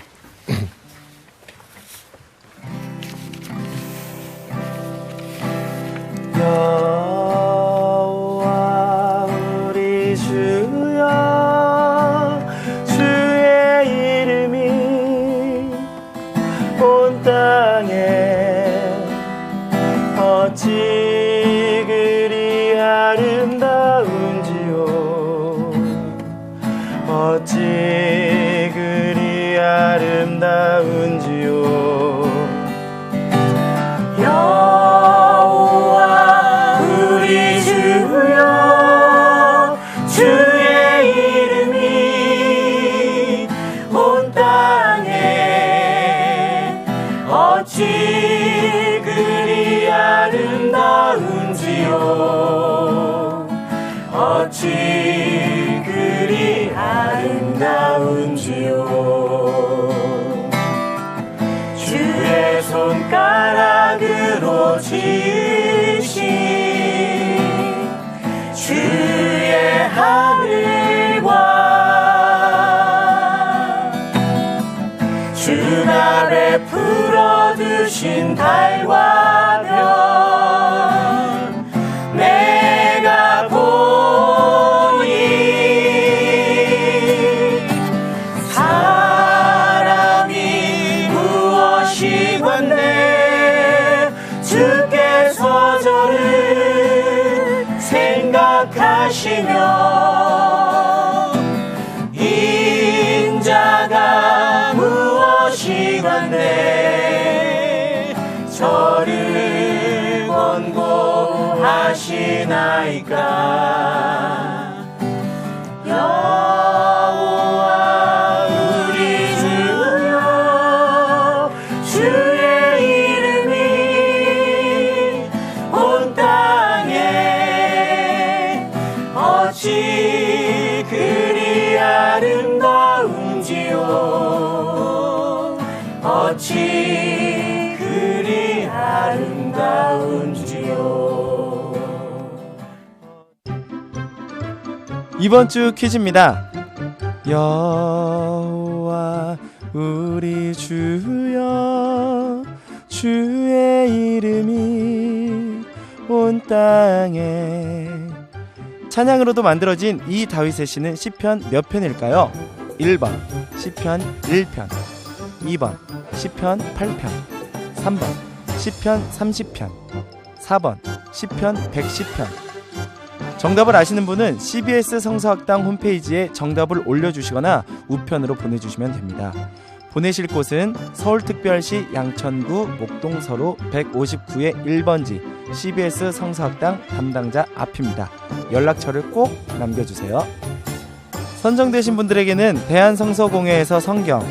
여호와 우리 주여 주의 이름이 온 땅에 어찌 그리 아름다운지요 어찌 그리 아름다운지요 여호와 우리 주여 주의 이름이 온 땅에 어찌 그리 아름다운지요 어찌 그리 아름다운지요 주의 손가락으로 지으신 주의 하늘과 주나 베풀어 두신 달과 별 내가 보니 사람이 무엇이 건데 주께서 저를 생각하시며 인자가 무엇이 건데 저를 권고하시나이까 여호와 우리 주여 주의 이름이 온 땅에 어찌 그리 아름다운지요 어찌 그리 아름다운지요 이번 주 퀴즈입니다. 여호와 우리 주여 주의 이름이 온 땅에 찬양으로도 만들어진 이 다윗의 시는 시편 몇 편일까요? 1번 시편 1편 2번 시편 8편 3번 시편 30편 4번 시편 110편 정답을 아시는 분은 CBS 성서학당 홈페이지에 정답을 올려주시거나 우편으로 보내주시면 됩니다. 보내실 곳은 서울특별시 양천구 목동서로 159의 1번지 CBS 성서학당 담당자 앞입니다. 연락처를 꼭 남겨주세요. 선정되신 분들에게는 대한성서공회에서 성경,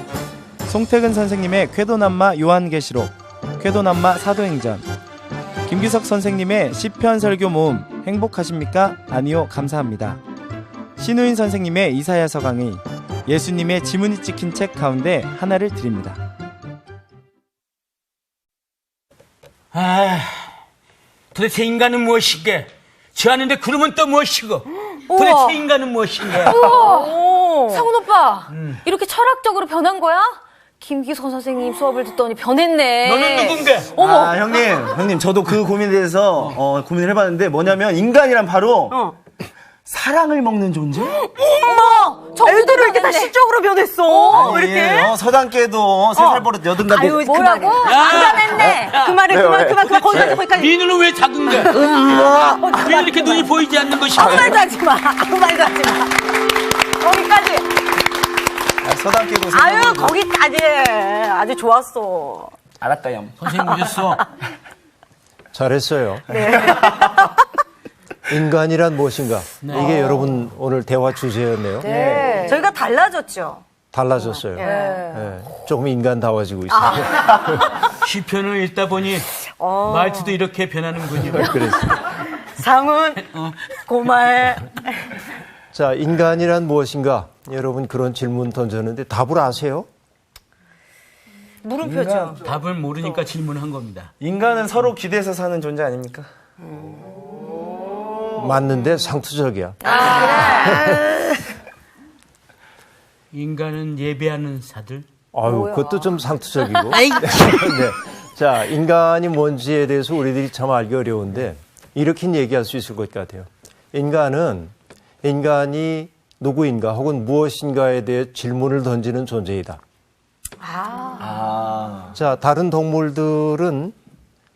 송태근 선생님의 궤도남마 요한계시록, 궤도남마 사도행전, 김규석 선생님의 시편 설교 모음 행복하십니까? 아니요 감사합니다. 신우인 선생님의 이사야서 강의, 예수님의 지문이 찍힌 책 가운데 하나를 드립니다. 도대체 인간은 무엇이게? 저 하는데 구름은 또 무엇이고? 도대체 인간은 무엇인가? 상훈 오빠, 이렇게 철학적으로 변한 거야? 김기석 선생님 수업을 듣더니 변했네. 너는 누군데? 아, 형님, 저도 그 고민에 대해서 고민을 해봤는데 뭐냐면 인간이란 바로 사랑을 먹는 존재? 애들을 이렇게 다 시적으로 변했어. 아니, 이렇게? 서당계도 3살 버릇 여든가 아유, 뭐라고? 그만했네. 그만해, 그만. 거기까지. 네 눈은 왜 작은 거야? 왜 이렇게 눈이 보이지 않는 것이? 아무 말도 하지 마. 거기까지. 서당계도 아유, 거기까지. 아주 좋았어. 알았다요. 선생님 오셨어. 잘했어요. 인간이란 무엇인가? 이게 여러분 오늘 대화 주제였네요. 네. 저희가 달라졌죠. 달라졌어요. 예, 조금 인간다워지고 있어요. 시편을 읽다 보니 말투도 이렇게 변하는군요. 그랬습니다. 상훈, 고마해. 자, 인간이란 무엇인가? 여러분 그런 질문 던졌는데 답을 아세요? 물음표죠. 답을 모르니까 질문한 겁니다. 인간은 서로 기대서 사는 존재 아닙니까? 맞는데 상투적이야. 인간은 예배하는 사들. 아유, 그것도 좀 상투적이고. 네. 자, 인간이 뭔지에 대해서 우리들이 참 알기 어려운데 이렇게 얘기할 수 있을 것 같아요. 인간이 누구인가 혹은 무엇인가에 대해 질문을 던지는 존재이다. 자, 다른 동물들은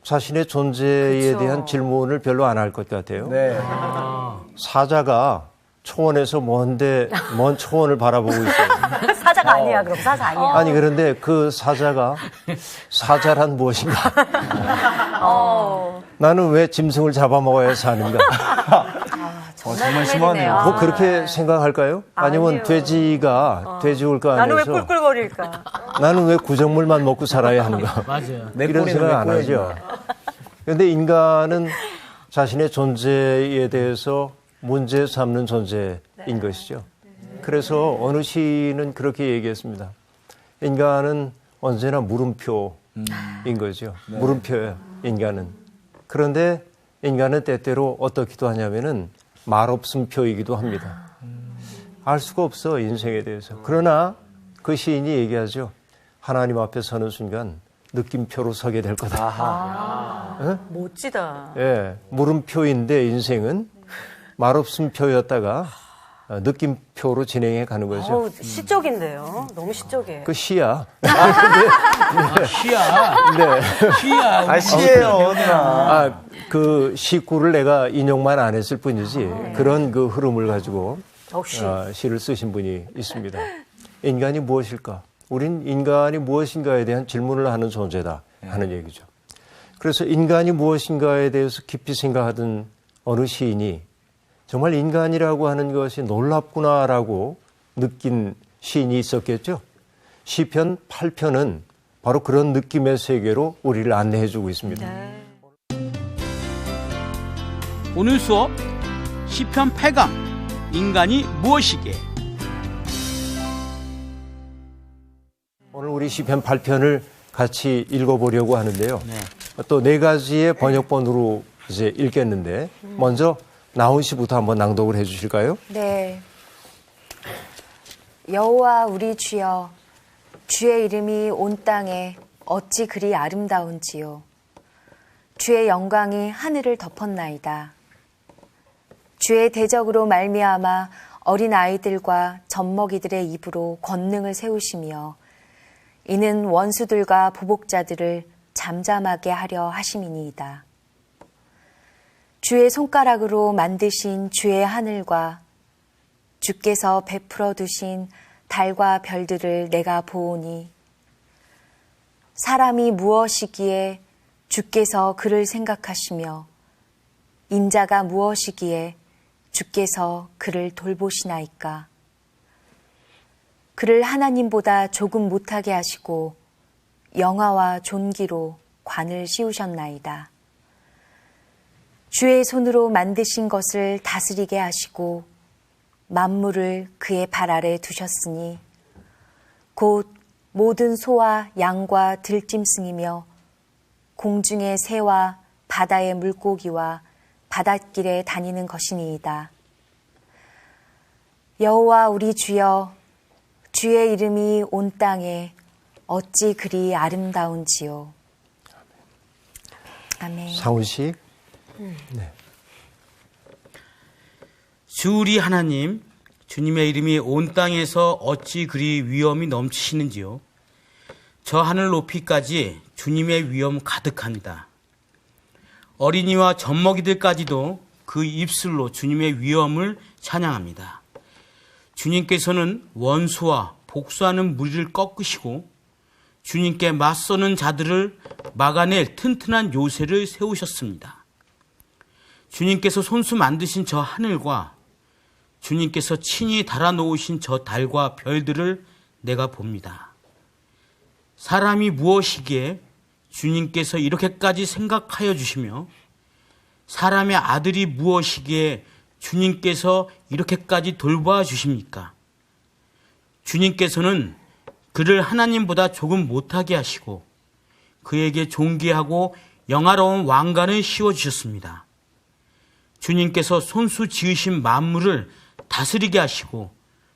자신의 존재에 대한 질문을 별로 안 할 것 같아요. 네. 사자가 초원에서 먼 초원을 바라보고 있어요. 사자가 아니야, 그럼 사자 아니야. 아니, 그런데 그 사자가 사자란 무엇인가? 나는 왜 짐승을 잡아먹어야 사는가? 정말 심하네요. 뭐 그렇게 생각할까요? 아니면 아니요. 돼지가 돼지올까 나는 왜 안에서 꿀꿀거릴까? 나는 왜 구정물만 먹고 살아야 하는가? 맞아요. 이런 생각 안 하죠. 그런데 인간은 자신의 존재에 대해서 문제 삼는 존재인 것이죠. 그래서 어느 시인은 그렇게 얘기했습니다. 인간은 언제나 물음표인 거죠. 물음표예요, 인간은. 그런데 인간은 때때로 어떻기도 하냐면은 말없음표이기도 합니다. 알 수가 없어, 인생에 대해서. 그러나 그 시인이 얘기하죠. 하나님 앞에 서는 순간 느낌표로 서게 될 거다. 멋지다. 예, 물음표인데 인생은 말없음표였다가 느낌표로 진행해 가는 거죠. 어우, 시적인데요. 너무 시적이에요. 그 시야. 시야. 네. 시야. 시예요, 누나. 그 시구를 내가 인용만 안 했을 뿐이지 그런 그 흐름을 가지고 시를 쓰신 분이 있습니다. 인간이 무엇일까? 우린 인간이 무엇인가에 대한 질문을 하는 존재다 하는 얘기죠. 그래서 인간이 무엇인가에 대해서 깊이 생각하던 어느 시인이 정말 인간이라고 하는 것이 놀랍구나라고 느낀 시인이 있었겠죠. 시편 8편은 바로 그런 느낌의 세계로 우리를 안내해 주고 있습니다. 오늘 수업 시편 8강 인간이 무엇이게. 오늘 우리 시편 8편을 같이 읽어보려고 하는데요. 또 4가지의 번역본으로 이제 읽겠는데 먼저 나훈 씨부터 한번 낭독을 해 주실까요? 네. 여호와 우리 주여, 주의 이름이 온 땅에 어찌 그리 아름다운지요. 주의 영광이 하늘을 덮었나이다. 주의 대적으로 말미암아 어린 아이들과 젖먹이들의 입으로 권능을 세우시며 이는 원수들과 보복자들을 잠잠하게 하려 하심이니이다. 주의 손가락으로 만드신 주의 하늘과 주께서 베풀어 두신 달과 별들을 내가 보오니 사람이 무엇이기에 주께서 그를 생각하시며 인자가 무엇이기에 주께서 그를 돌보시나이까. 그를 하나님보다 조금 못하게 하시고 영화와 존귀로 관을 씌우셨나이다. 주의 손으로 만드신 것을 다스리게 하시고 만물을 그의 발 아래 두셨으니 곧 모든 소와 양과 들짐승이며 공중의 새와 바다의 물고기와 바닷길에 다니는 것이니이다. 여호와 우리 주여, 주의 이름이 온 땅에 어찌 그리 아름다운지요. 아멘. 상훈 씨. 주 우리 하나님, 주님의 이름이 온 땅에서 어찌 그리 위엄이 넘치시는지요. 저 하늘 높이까지 주님의 위엄 가득합니다. 어린이와 젖먹이들까지도 그 입술로 주님의 위엄을 찬양합니다. 주님께서는 원수와 복수하는 무리를 꺾으시고 주님께 맞서는 자들을 막아낼 튼튼한 요새를 세우셨습니다. 주님께서 손수 만드신 저 하늘과 주님께서 친히 달아놓으신 저 달과 별들을 내가 봅니다. 사람이 무엇이기에 주님께서 이렇게까지 생각하여 주시며 사람의 아들이 무엇이기에 주님께서 이렇게까지 돌봐 주십니까? 주님께서는 그를 하나님보다 조금 못하게 하시고 그에게 존귀하고 영화로운 왕관을 씌워주셨습니다. 주님께서 손수 지으신 만물을 다스리게 하시고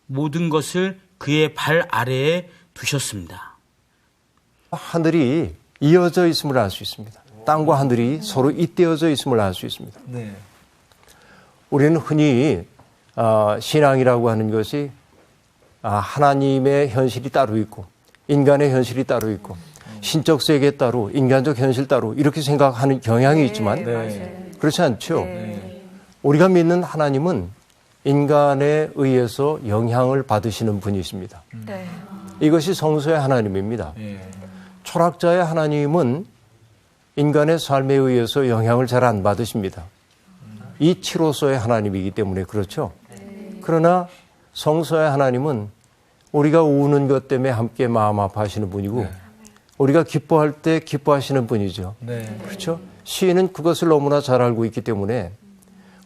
모든 것을 그의 발 아래에 두셨습니다. 하늘이 이어져 있음을 알 수 있습니다. 땅과 하늘이 서로 잇대어져 있음을 알 수 있습니다. 네. 우리는 흔히 신앙이라고 하는 것이 하나님의 현실이 따로 있고 인간의 현실이 따로 있고 신적 세계 따로 인간적 현실 따로 이렇게 생각하는 경향이 있지만 그렇지 않죠. 우리가 믿는 하나님은 인간에 의해서 영향을 받으시는 분이십니다. 이것이 성서의 하나님입니다. 철학자의 하나님은 인간의 삶에 의해서 영향을 잘 안 받으십니다. 이치로서의 하나님이기 때문에 그렇죠. 그러나 성서의 하나님은 우리가 우는 것 때문에 함께 마음 아파하시는 분이고 우리가 기뻐할 때 기뻐하시는 분이죠. 그렇죠. 시인은 그것을 너무나 잘 알고 있기 때문에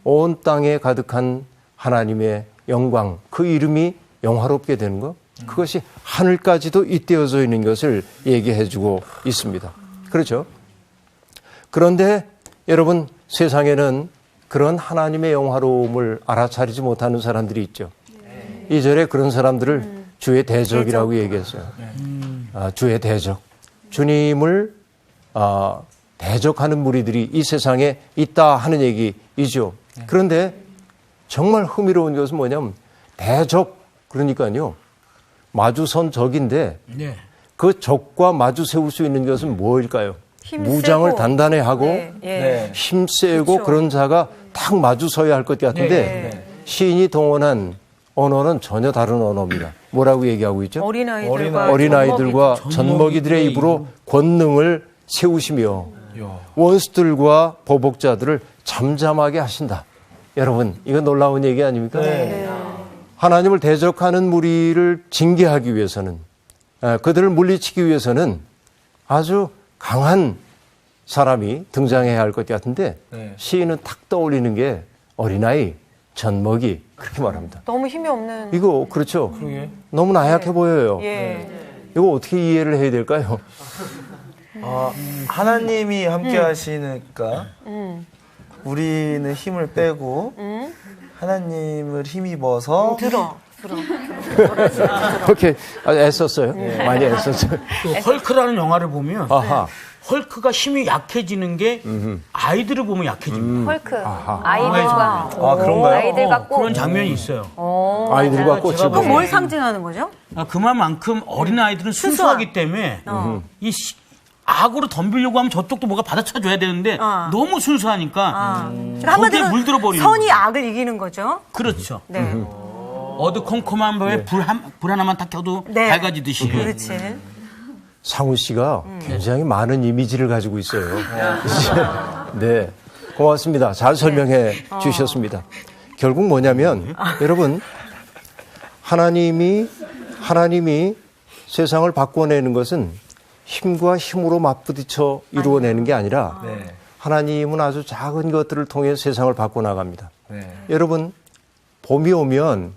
온 땅에 가득한 하나님의 영광, 그 이름이 영화롭게 되는 것, 그것이 하늘까지도 잇대어져 있는 것을 얘기해주고 있습니다. 그렇죠. 그런데 여러분, 세상에는 그런 하나님의 영화로움을 알아차리지 못하는 사람들이 있죠. 2절에 그런 사람들을 주의 대적이라고 얘기했어요. 주의 대적. 주님을 대적하는 무리들이 이 세상에 있다 하는 얘기이죠. 그런데 정말 흥미로운 것은 뭐냐면 대적, 그러니까요. 마주선 적인데 그 적과 마주 세울 수 있는 것은 뭐일까요? 무장을 단단히 하고 힘세고 그렇죠. 그런 자가 딱 마주 서야 할 것 같은데 시인이 동원한 언어는 전혀 다른 언어입니다. 뭐라고 얘기하고 있죠? 어린아이들과 젖먹이들의 입으로 권능을 세우시며 원수들과 보복자들을 잠잠하게 하신다. 여러분, 이거 놀라운 얘기 아닙니까? 하나님을 대적하는 무리를 징계하기 위해서는, 그들을 물리치기 위해서는 아주 강한 사람이 등장해야 할 것 같은데 시인은 탁 떠올리는 게 어린아이, 젖먹이 그렇게 말합니다. 너무 힘이 없는. 이거 그렇죠. 너무 나약해 보여요. 이거 어떻게 이해를 해야 될까요? 하나님이 함께 하시니까 우리는 힘을 빼고 하나님을 힘입어서 그렇게 애썼어요. 많이 애썼어요. 또 헐크라는 영화를 보면 헐크가 힘이 약해지는 게 아이들을 보면 약해집니다. 헐크. 아이들과. 그런가요? 아이들과 꼭. 그런 장면이 있어요. 아이들과 꽃을 제가 보고. 뭘 상징하는 거죠? 그만큼 어린아이들은 순수하기 때문에 이 악으로 덤비려고 하면 저쪽도 뭐가 받아쳐줘야 되는데 너무 순수하니까 거기에 물들어 버리는 선이 거예요. 악을 이기는 거죠. 그렇죠. 네. 어두컴컴한 밤에 불 하나만 딱 켜도 밝아지듯이. 그렇지. 상우 씨가 굉장히 많은 이미지를 가지고 있어요. 네, 고맙습니다. 잘 설명해 주셨습니다. 결국 뭐냐면 여러분, 하나님이 세상을 바꿔내는 것은 힘과 힘으로 맞부딪혀 이루어내는 게 아니라 하나님은 아주 작은 것들을 통해 세상을 바꿔나갑니다. 여러분, 봄이 오면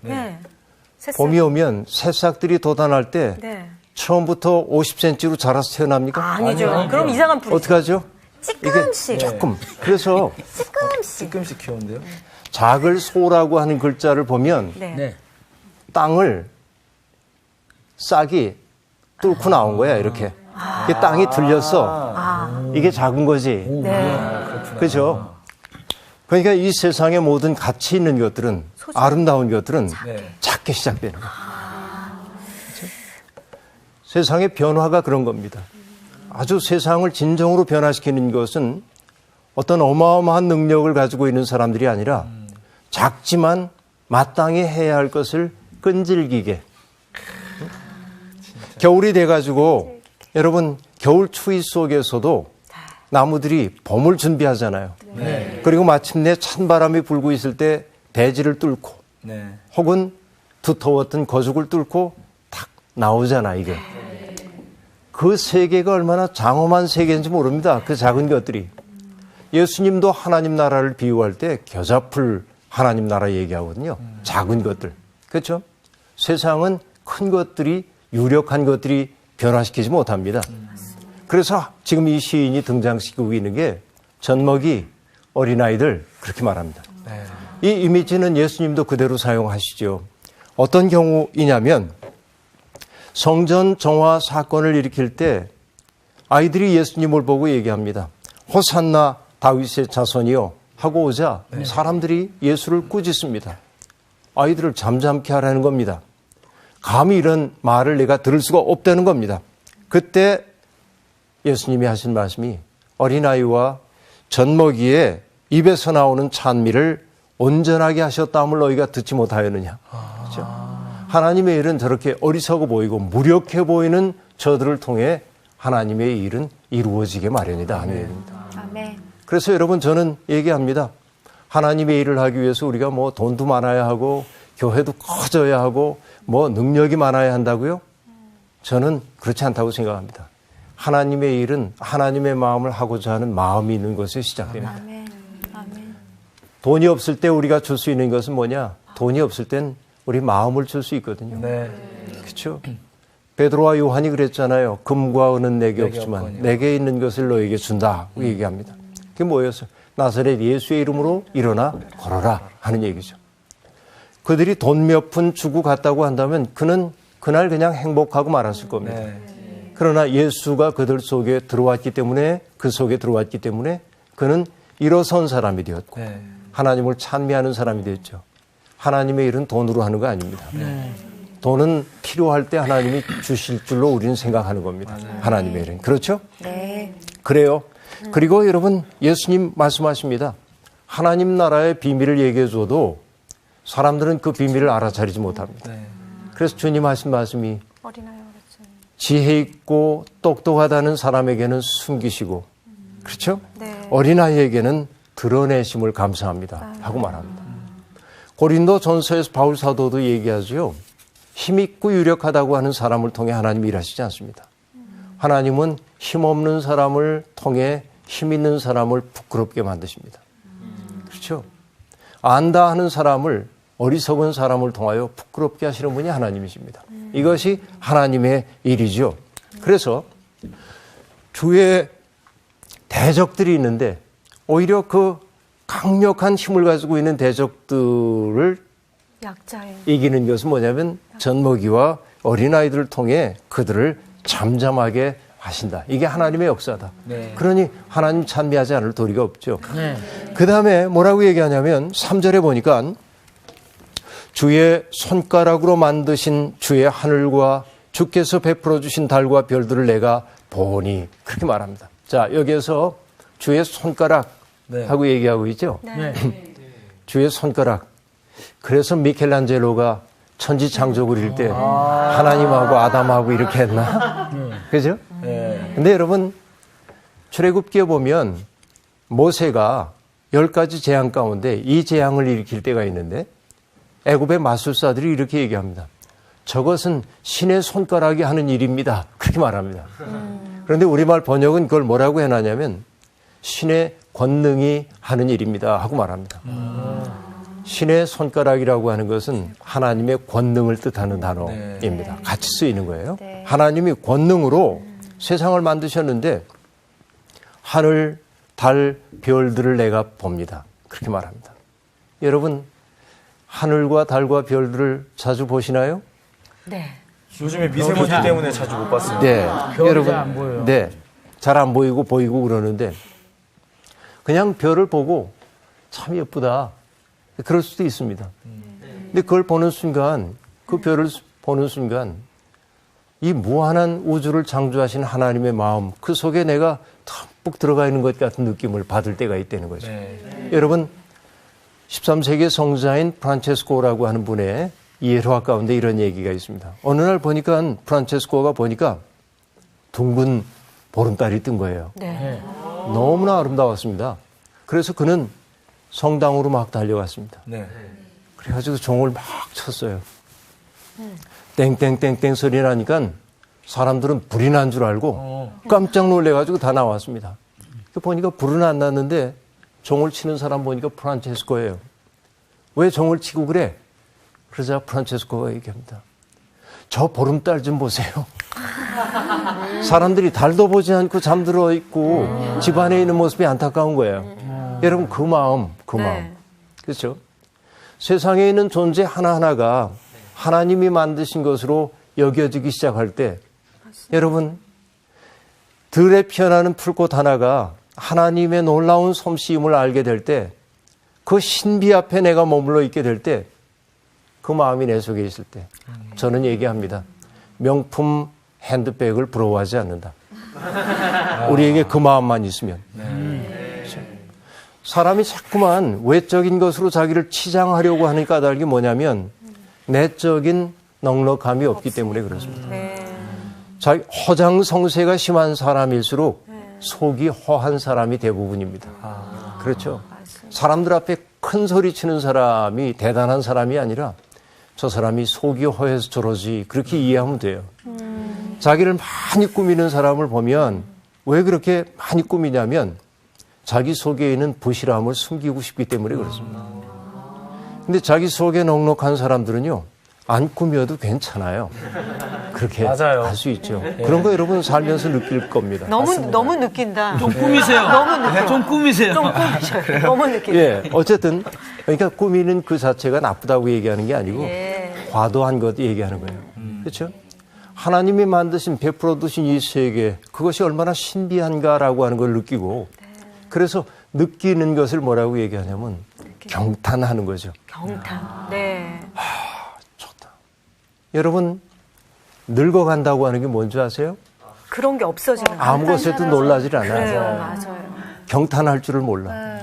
새싹들이 돋아날 때 처음부터 50cm로 자라서 태어납니까? 아니죠. 그럼 이상한 풀이. 어떡하죠? 찌끔씩. 조금. 그래서 찌끔씩 키우는데요. 작을 소라고 하는 글자를 보면 땅을 싹이 뚫고 나온 거야, 이렇게. 이게 땅이 들렸어. 이게 작은 거지. 그렇죠? 그러니까 이 세상의 모든 가치 있는 것들은, 아름다운 것들은 작게 시작되는 거예요. 그렇죠? 세상의 변화가 그런 겁니다. 아주 세상을 진정으로 변화시키는 것은 어떤 어마어마한 능력을 가지고 있는 사람들이 아니라 작지만 마땅히 해야 할 것을 끈질기게. 겨울이 돼가지고 여러분 겨울 추위 속에서도 나무들이 봄을 준비하잖아요. 그리고 마침내 찬바람이 불고 있을 때 대지를 뚫고 혹은 두터웠던 거죽을 뚫고 탁 나오잖아 이게. 그 세계가 얼마나 장엄한 세계인지 모릅니다. 그 작은 것들이. 예수님도 하나님 나라를 비유할 때 겨자풀 하나님 나라 얘기하거든요. 작은 것들. 그렇죠? 세상은 큰 것들이, 유력한 것들이 변화시키지 못합니다. 그래서 지금 이 시인이 등장시키고 있는 게 젖먹이 어린아이들, 그렇게 말합니다. 이 이미지는 예수님도 그대로 사용하시죠. 어떤 경우이냐면 성전 정화 사건을 일으킬 때 아이들이 예수님을 보고 얘기합니다. 호산나 다윗의 자손이요 하고 오자 사람들이 예수를 꾸짖습니다. 아이들을 잠잠케 하라는 겁니다. 감히 이런 말을 내가 들을 수가 없다는 겁니다. 그때 예수님이 하신 말씀이 어린아이와 젖먹이의 입에서 나오는 찬미를 온전하게 하셨다함을 너희가 듣지 못하였느냐. 그렇죠? 하나님의 일은 저렇게 어리석어 보이고 무력해 보이는 저들을 통해 하나님의 일은 이루어지게 마련이다 하는 얘기입니다. 아멘. 그래서 여러분 저는 얘기합니다. 하나님의 일을 하기 위해서 우리가 뭐 돈도 많아야 하고 교회도 커져야 하고 뭐 능력이 많아야 한다고요? 저는 그렇지 않다고 생각합니다. 하나님의 일은 하나님의 마음을 하고자 하는 마음이 있는 것에 시작됩니다. 아멘. 아멘. 돈이 없을 때 우리가 줄 수 있는 것은 뭐냐? 돈이 없을 땐 우리 마음을 줄 수 있거든요. 그렇죠? 베드로와 요한이 그랬잖아요. 금과 은은 내게 없지만 내게 있는 것을 너에게 준다고 얘기합니다. 그게 뭐였어요? 나사렛 예수의 이름으로 일어나 걸어라 하는 얘기죠. 그들이 돈 몇 푼 주고 갔다고 한다면 그는 그날 그냥 행복하고 말았을 겁니다. 그러나 예수가 그들 속에 들어왔기 때문에, 그 속에 들어왔기 때문에 그는 일어선 사람이 되었고 하나님을 찬미하는 사람이 되었죠. 하나님의 일은 돈으로 하는 거 아닙니다. 돈은 필요할 때 하나님이 주실 줄로 우리는 생각하는 겁니다. 하나님의 일은. 그렇죠? 네. 그래요. 그리고 여러분 예수님 말씀하십니다. 하나님 나라의 비밀을 얘기해 줘도 사람들은 그 비밀을 알아차리지 못합니다. 그래서 주님 하신 말씀이 지혜 있고 똑똑하다는 사람에게는 숨기시고 그렇죠? 어린아이에게는 드러내심을 감사합니다 하고 말합니다. 고린도 전서에서 바울 사도도 얘기하죠. 힘있고 유력하다고 하는 사람을 통해 하나님이 일하시지 않습니다. 하나님은 힘없는 사람을 통해 힘있는 사람을 부끄럽게 만드십니다. 그렇죠? 안다 하는 사람을, 어리석은 사람을 통하여 부끄럽게 하시는 분이 하나님이십니다. 이것이 하나님의 일이죠. 그래서 주의 대적들이 있는데 오히려 그 강력한 힘을 가지고 있는 대적들을 이기는 것은 뭐냐면 젖먹이와 어린아이들을 통해 그들을 잠잠하게 하신다. 이게 하나님의 역사다. 그러니 하나님 찬미하지 않을 도리가 없죠. 그 다음에 뭐라고 얘기하냐면 3절에 보니까 주의 손가락으로 만드신 주의 하늘과 주께서 베풀어 주신 달과 별들을 내가 보니 그렇게 말합니다. 자, 여기에서 주의 손가락 하고 얘기하고 있죠. 주의 손가락. 그래서 미켈란젤로가 천지창조 그릴 때 하나님하고 아담하고 이렇게 했나? 그죠? 근데 여러분 출애굽기에 보면 모세가 10가지 재앙 가운데 이 재앙을 일으킬 때가 있는데 애굽의 마술사들이 이렇게 얘기합니다. 저것은 신의 손가락이 하는 일입니다. 그렇게 말합니다. 그런데 우리말 번역은 그걸 뭐라고 해놨냐면 신의 권능이 하는 일입니다 하고 말합니다. 신의 손가락이라고 하는 것은 하나님의 권능을 뜻하는 단어입니다. 같이 쓰이는 거예요. 하나님이 권능으로 세상을 만드셨는데 하늘, 달, 별들을 내가 봅니다. 그렇게 말합니다. 여러분 하늘과 달과 별들을 자주 보시나요? 네. 요즘에 미세먼지 때문에 자주 못 봤어요. 네. 여러분, 안 보여요. 네. 잘 안 보이고 보이고 그러는데 그냥 별을 보고 참 예쁘다. 그럴 수도 있습니다. 근데 그걸 보는 순간, 그 별을 보는 순간 이 무한한 우주를 창조하신 하나님의 마음, 그 속에 내가 듬뿍 들어가 있는 것 같은 느낌을 받을 때가 있다는 거죠. 여러분, 13세기 성자인 프란체스코라고 하는 분의 예화 가운데 이런 얘기가 있습니다. 어느 날 보니까 프란체스코가 보니까 둥근 보름달이 뜬 거예요. 너무나 아름다웠습니다. 그래서 그는 성당으로 막 달려갔습니다. 그래가지고 종을 막 쳤어요. 땡땡땡땡 소리 나니까 사람들은 불이 난 줄 알고 깜짝 놀래가지고 다 나왔습니다. 보니까 불은 안 났는데 종을 치는 사람 보니까 프란체스코예요. 왜 종을 치고 그래? 그러자 프란체스코가 얘기합니다. 저 보름달 좀 보세요. 사람들이 달도 보지 않고 잠들어 있고 집안에 있는 모습이 안타까운 거예요. 여러분 그 마음. 그렇죠? 세상에 있는 존재 하나하나가 하나님이 만드신 것으로 여겨지기 시작할 때 여러분 들에 피어나는 풀꽃 하나가 하나님의 놀라운 솜씨임을 알게 될 때 그 신비 앞에 내가 머물러 있게 될 때 그 마음이 내 속에 있을 때 저는 얘기합니다. 명품 핸드백을 부러워하지 않는다. 우리에게 그 마음만 있으면. 사람이 자꾸만 외적인 것으로 자기를 치장하려고 하는 까닭이 뭐냐면 내적인 넉넉함이 없기 때문에 그렇습니다. 자기 허장성세가 심한 사람일수록 속이 허한 사람이 대부분입니다. 그렇죠. 사람들 앞에 큰 소리 치는 사람이 대단한 사람이 아니라 저 사람이 속이 허해서 저러지 그렇게 이해하면 돼요. 자기를 많이 꾸미는 사람을 보면 왜 그렇게 많이 꾸미냐면 자기 속에 있는 부실함을 숨기고 싶기 때문에 그렇습니다. 근데 자기 속에 넉넉한 사람들은요 안 꾸며도 괜찮아요. 그렇게 할 수 있죠. 그런 거 여러분 살면서 느낄 겁니다. 너무 느낀다. 좀 꾸미세요. 좀 꾸미세요. 좀 꾸미셔요. 너무 느낀다. 예, 어쨌든 그러니까 꾸미는 그 자체가 나쁘다고 얘기하는 게 아니고 과도한 것 얘기하는 거예요. 그렇죠? 하나님이 만드신 베풀어 두신 이 세계 그것이 얼마나 신비한가라고 하는 걸 느끼고 그래서 느끼는 것을 뭐라고 얘기하냐면 경탄하는 거죠. 경탄. 좋다. 여러분 늙어간다고 하는 게 뭔지 아세요? 그런 게 없어지는 거예요. 아무 것에도 놀라질 않아요. 그래요. 맞아요. 경탄할 줄을 몰라.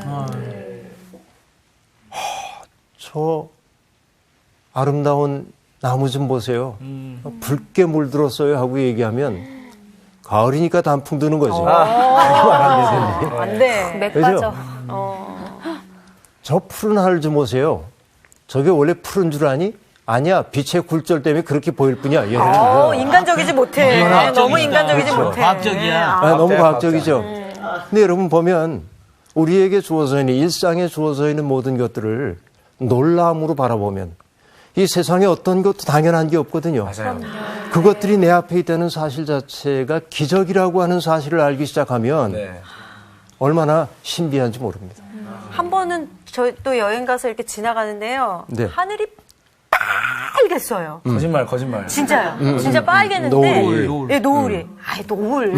저 아름다운 나무 좀 보세요. 붉게 물들었어요 하고 얘기하면 가을이니까 단풍 드는 거지. 그렇게 말하면 되는데. 안 돼. 맥 그죠? 빠져. 저 푸른 하늘 좀 보세요. 저게 원래 푸른 줄 아니? 아니야. 빛의 굴절 때문에 그렇게 보일 뿐이야. 예를 들어. 인간적이지 못해. 너무 인간적이지 그렇죠. 못해. 과학적이야. 너무 과학적이죠. 근데 여러분 보면 우리에게 주어져 있는 일상에 주어져 있는 모든 것들을 놀라움으로 바라보면 이 세상에 어떤 것도 당연한 게 없거든요. 맞아요. 그것들이 내 앞에 있다는 사실 자체가 기적이라고 하는 사실을 알기 시작하면 얼마나 신비한지 모릅니다. 한 번은 저 또 여행 가서 이렇게 지나가는데요. 네. 하늘이 빨갰어요. 거짓말. 진짜요. 진짜 빨갰는데. 노을. 예, 노을이. 노을.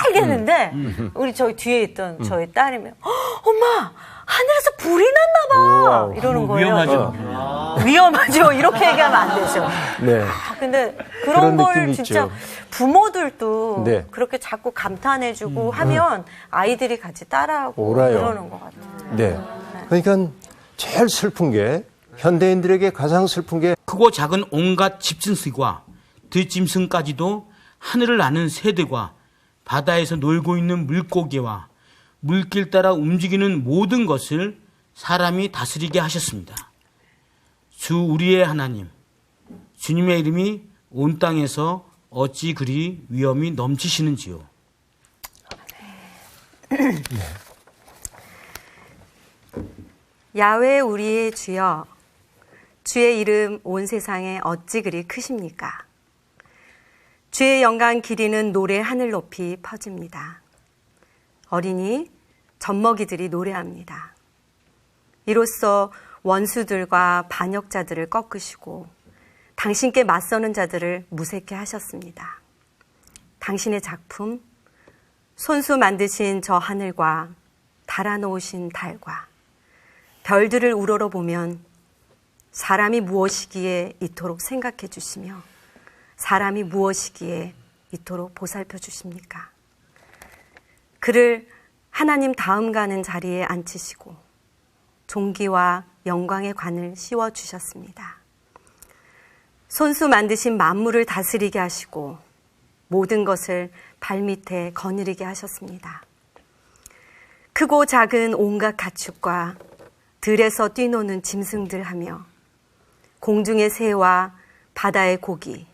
빨갰는데 우리 저희 뒤에 있던 저희 딸이면 엄마 하늘에서 불이 났나 봐. 이러는 거예요. 위험하죠. 위험하죠. 이렇게 얘기하면 안 되죠. 네. 근데 그런 그런 걸 느낌이 진짜 있죠. 부모들도 네. 그렇게 자꾸 감탄해주고 하면 아이들이 같이 따라하고 옳아요. 그러는 것 같아요. 네. 그러니까 제일 슬픈 게 현대인들에게 가장 슬픈 게 크고 작은 온갖 집승수와 들짐승까지도 하늘을 나는 새들과 바다에서 놀고 있는 물고기와 물길 따라 움직이는 모든 것을 사람이 다스리게 하셨습니다. 주 우리의 하나님, 주님의 이름이 온 땅에서 어찌 그리 위엄이 넘치시는지요. 야훼 우리의 주여, 주의 이름 온 세상에 어찌 그리 크십니까? 주의 영광 길이는 노래 하늘 높이 퍼집니다. 어린이, 젖먹이들이 노래합니다. 이로써 원수들과 반역자들을 꺾으시고 당신께 맞서는 자들을 무색해 하셨습니다. 당신의 작품, 손수 만드신 저 하늘과 달아놓으신 달과 별들을 우러러보면 사람이 무엇이기에 이토록 생각해 주시며 사람이 무엇이기에 이토록 보살펴 주십니까? 그를 하나님 다음 가는 자리에 앉히시고 존귀와 영광의 관을 씌워 주셨습니다. 손수 만드신 만물을 다스리게 하시고 모든 것을 발밑에 거느리게 하셨습니다. 크고 작은 온갖 가축과 들에서 뛰노는 짐승들 하며 공중의 새와 바다의 고기,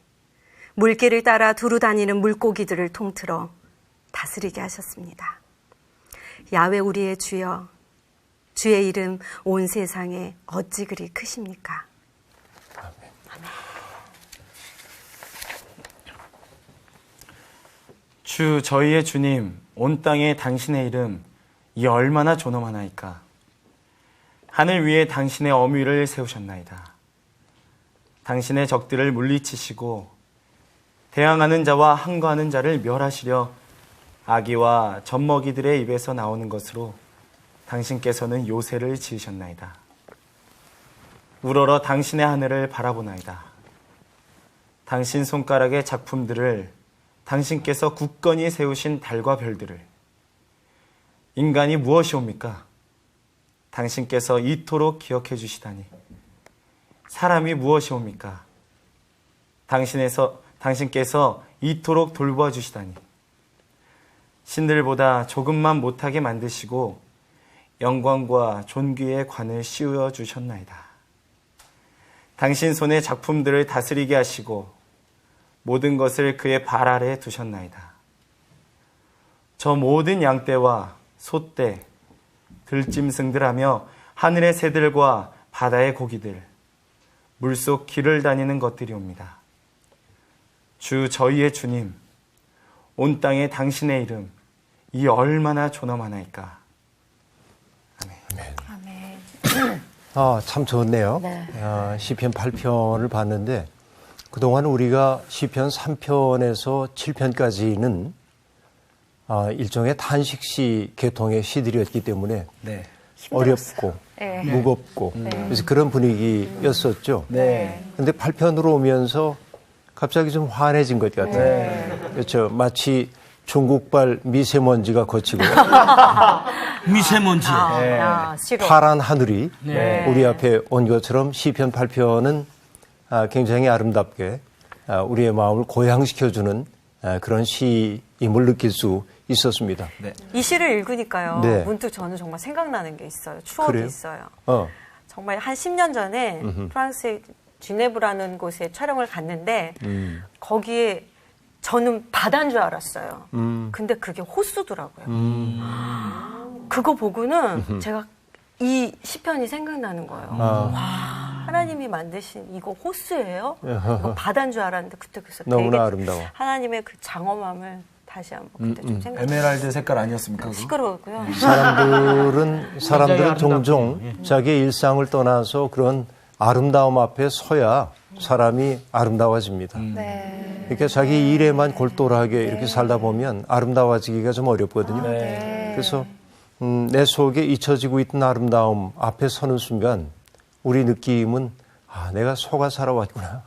물길을 따라 두루 다니는 물고기들을 통틀어 다스리게 하셨습니다. 야훼 우리의 주여, 주의 이름 온 세상에 어찌 그리 크십니까? 주 저희의 주님, 온 땅에 당신의 이름 이 얼마나 존엄하나이까. 하늘 위에 당신의 어미를 세우셨나이다. 당신의 적들을 물리치시고 대항하는 자와 항거하는 자를 멸하시려 아기와 젖먹이들의 입에서 나오는 것으로 당신께서는 요새를 지으셨나이다. 우러러 당신의 하늘을 바라보나이다. 당신 손가락의 작품들을 당신께서 굳건히 세우신 달과 별들을. 인간이 무엇이옵니까? 당신께서 이토록 기억해 주시다니. 사람이 무엇이옵니까? 당신께서 이토록 돌보아 주시다니. 신들보다 조금만 못하게 만드시고 영광과 존귀의 관을 씌워 주셨나이다. 당신 손의 작품들을 다스리게 하시고 모든 것을 그의 발 아래에 두셨나이다. 저 모든 양떼와 소떼, 들짐승들 하며 하늘의 새들과 바다의 고기들, 물속 길을 다니는 것들이옵니다. 주 저희의 주님, 온 땅에 당신의 이름 이 얼마나 존엄하나이까. 아멘. 참 좋네요. 시편 8편을 봤는데 그동안 우리가 시편 3편에서 7편까지는 일종의 단식시 계통의 시들이었기 때문에 네. 어렵고 무겁고 그래서 그런 분위기였었죠. 그런데 8편으로 오면서 갑자기 좀 환해진 것 같아요. 그렇죠. 마치 중국발 미세먼지가 거치고 미세먼지. 파란 하늘이 우리 앞에 온 것처럼 시편 8편은 굉장히 아름답게 우리의 마음을 고향시켜주는 그런 시임을 느낄 수 있었습니다. 이 시를 읽으니까요. 네. 문득 저는 정말 생각나는 게 있어요. 추억이 그래요? 있어요. 어. 정말 한 10년 전에 프랑스의 지네브라는 곳에 촬영을 갔는데 거기에 저는 바다인 줄 알았어요. 근데 그게 호수더라고요. 그거 보고는 제가 이 시편이 생각나는 거예요. 와, 하나님이 만드신 이거 호수예요? 이거 바다인 줄 알았는데 그때 그래서 너무나 되게 아름다워. 하나님의 그 장엄함을 다시 한번 그때 좀 생각났어요. 에메랄드 색깔 아니었습니까? 그거? 시끄러웠고요. 사람들은 종종 자기의 일상을 떠나서 그런 아름다움 앞에 서야 사람이 아름다워집니다. 그러니까 자기 일에만 골똘하게 이렇게 살다 보면 아름다워지기가 좀 어렵거든요. 그래서 내 속에 잊혀지고 있던 아름다움 앞에 서는 순간 우리 느낌은 내가 속아 살아왔구나.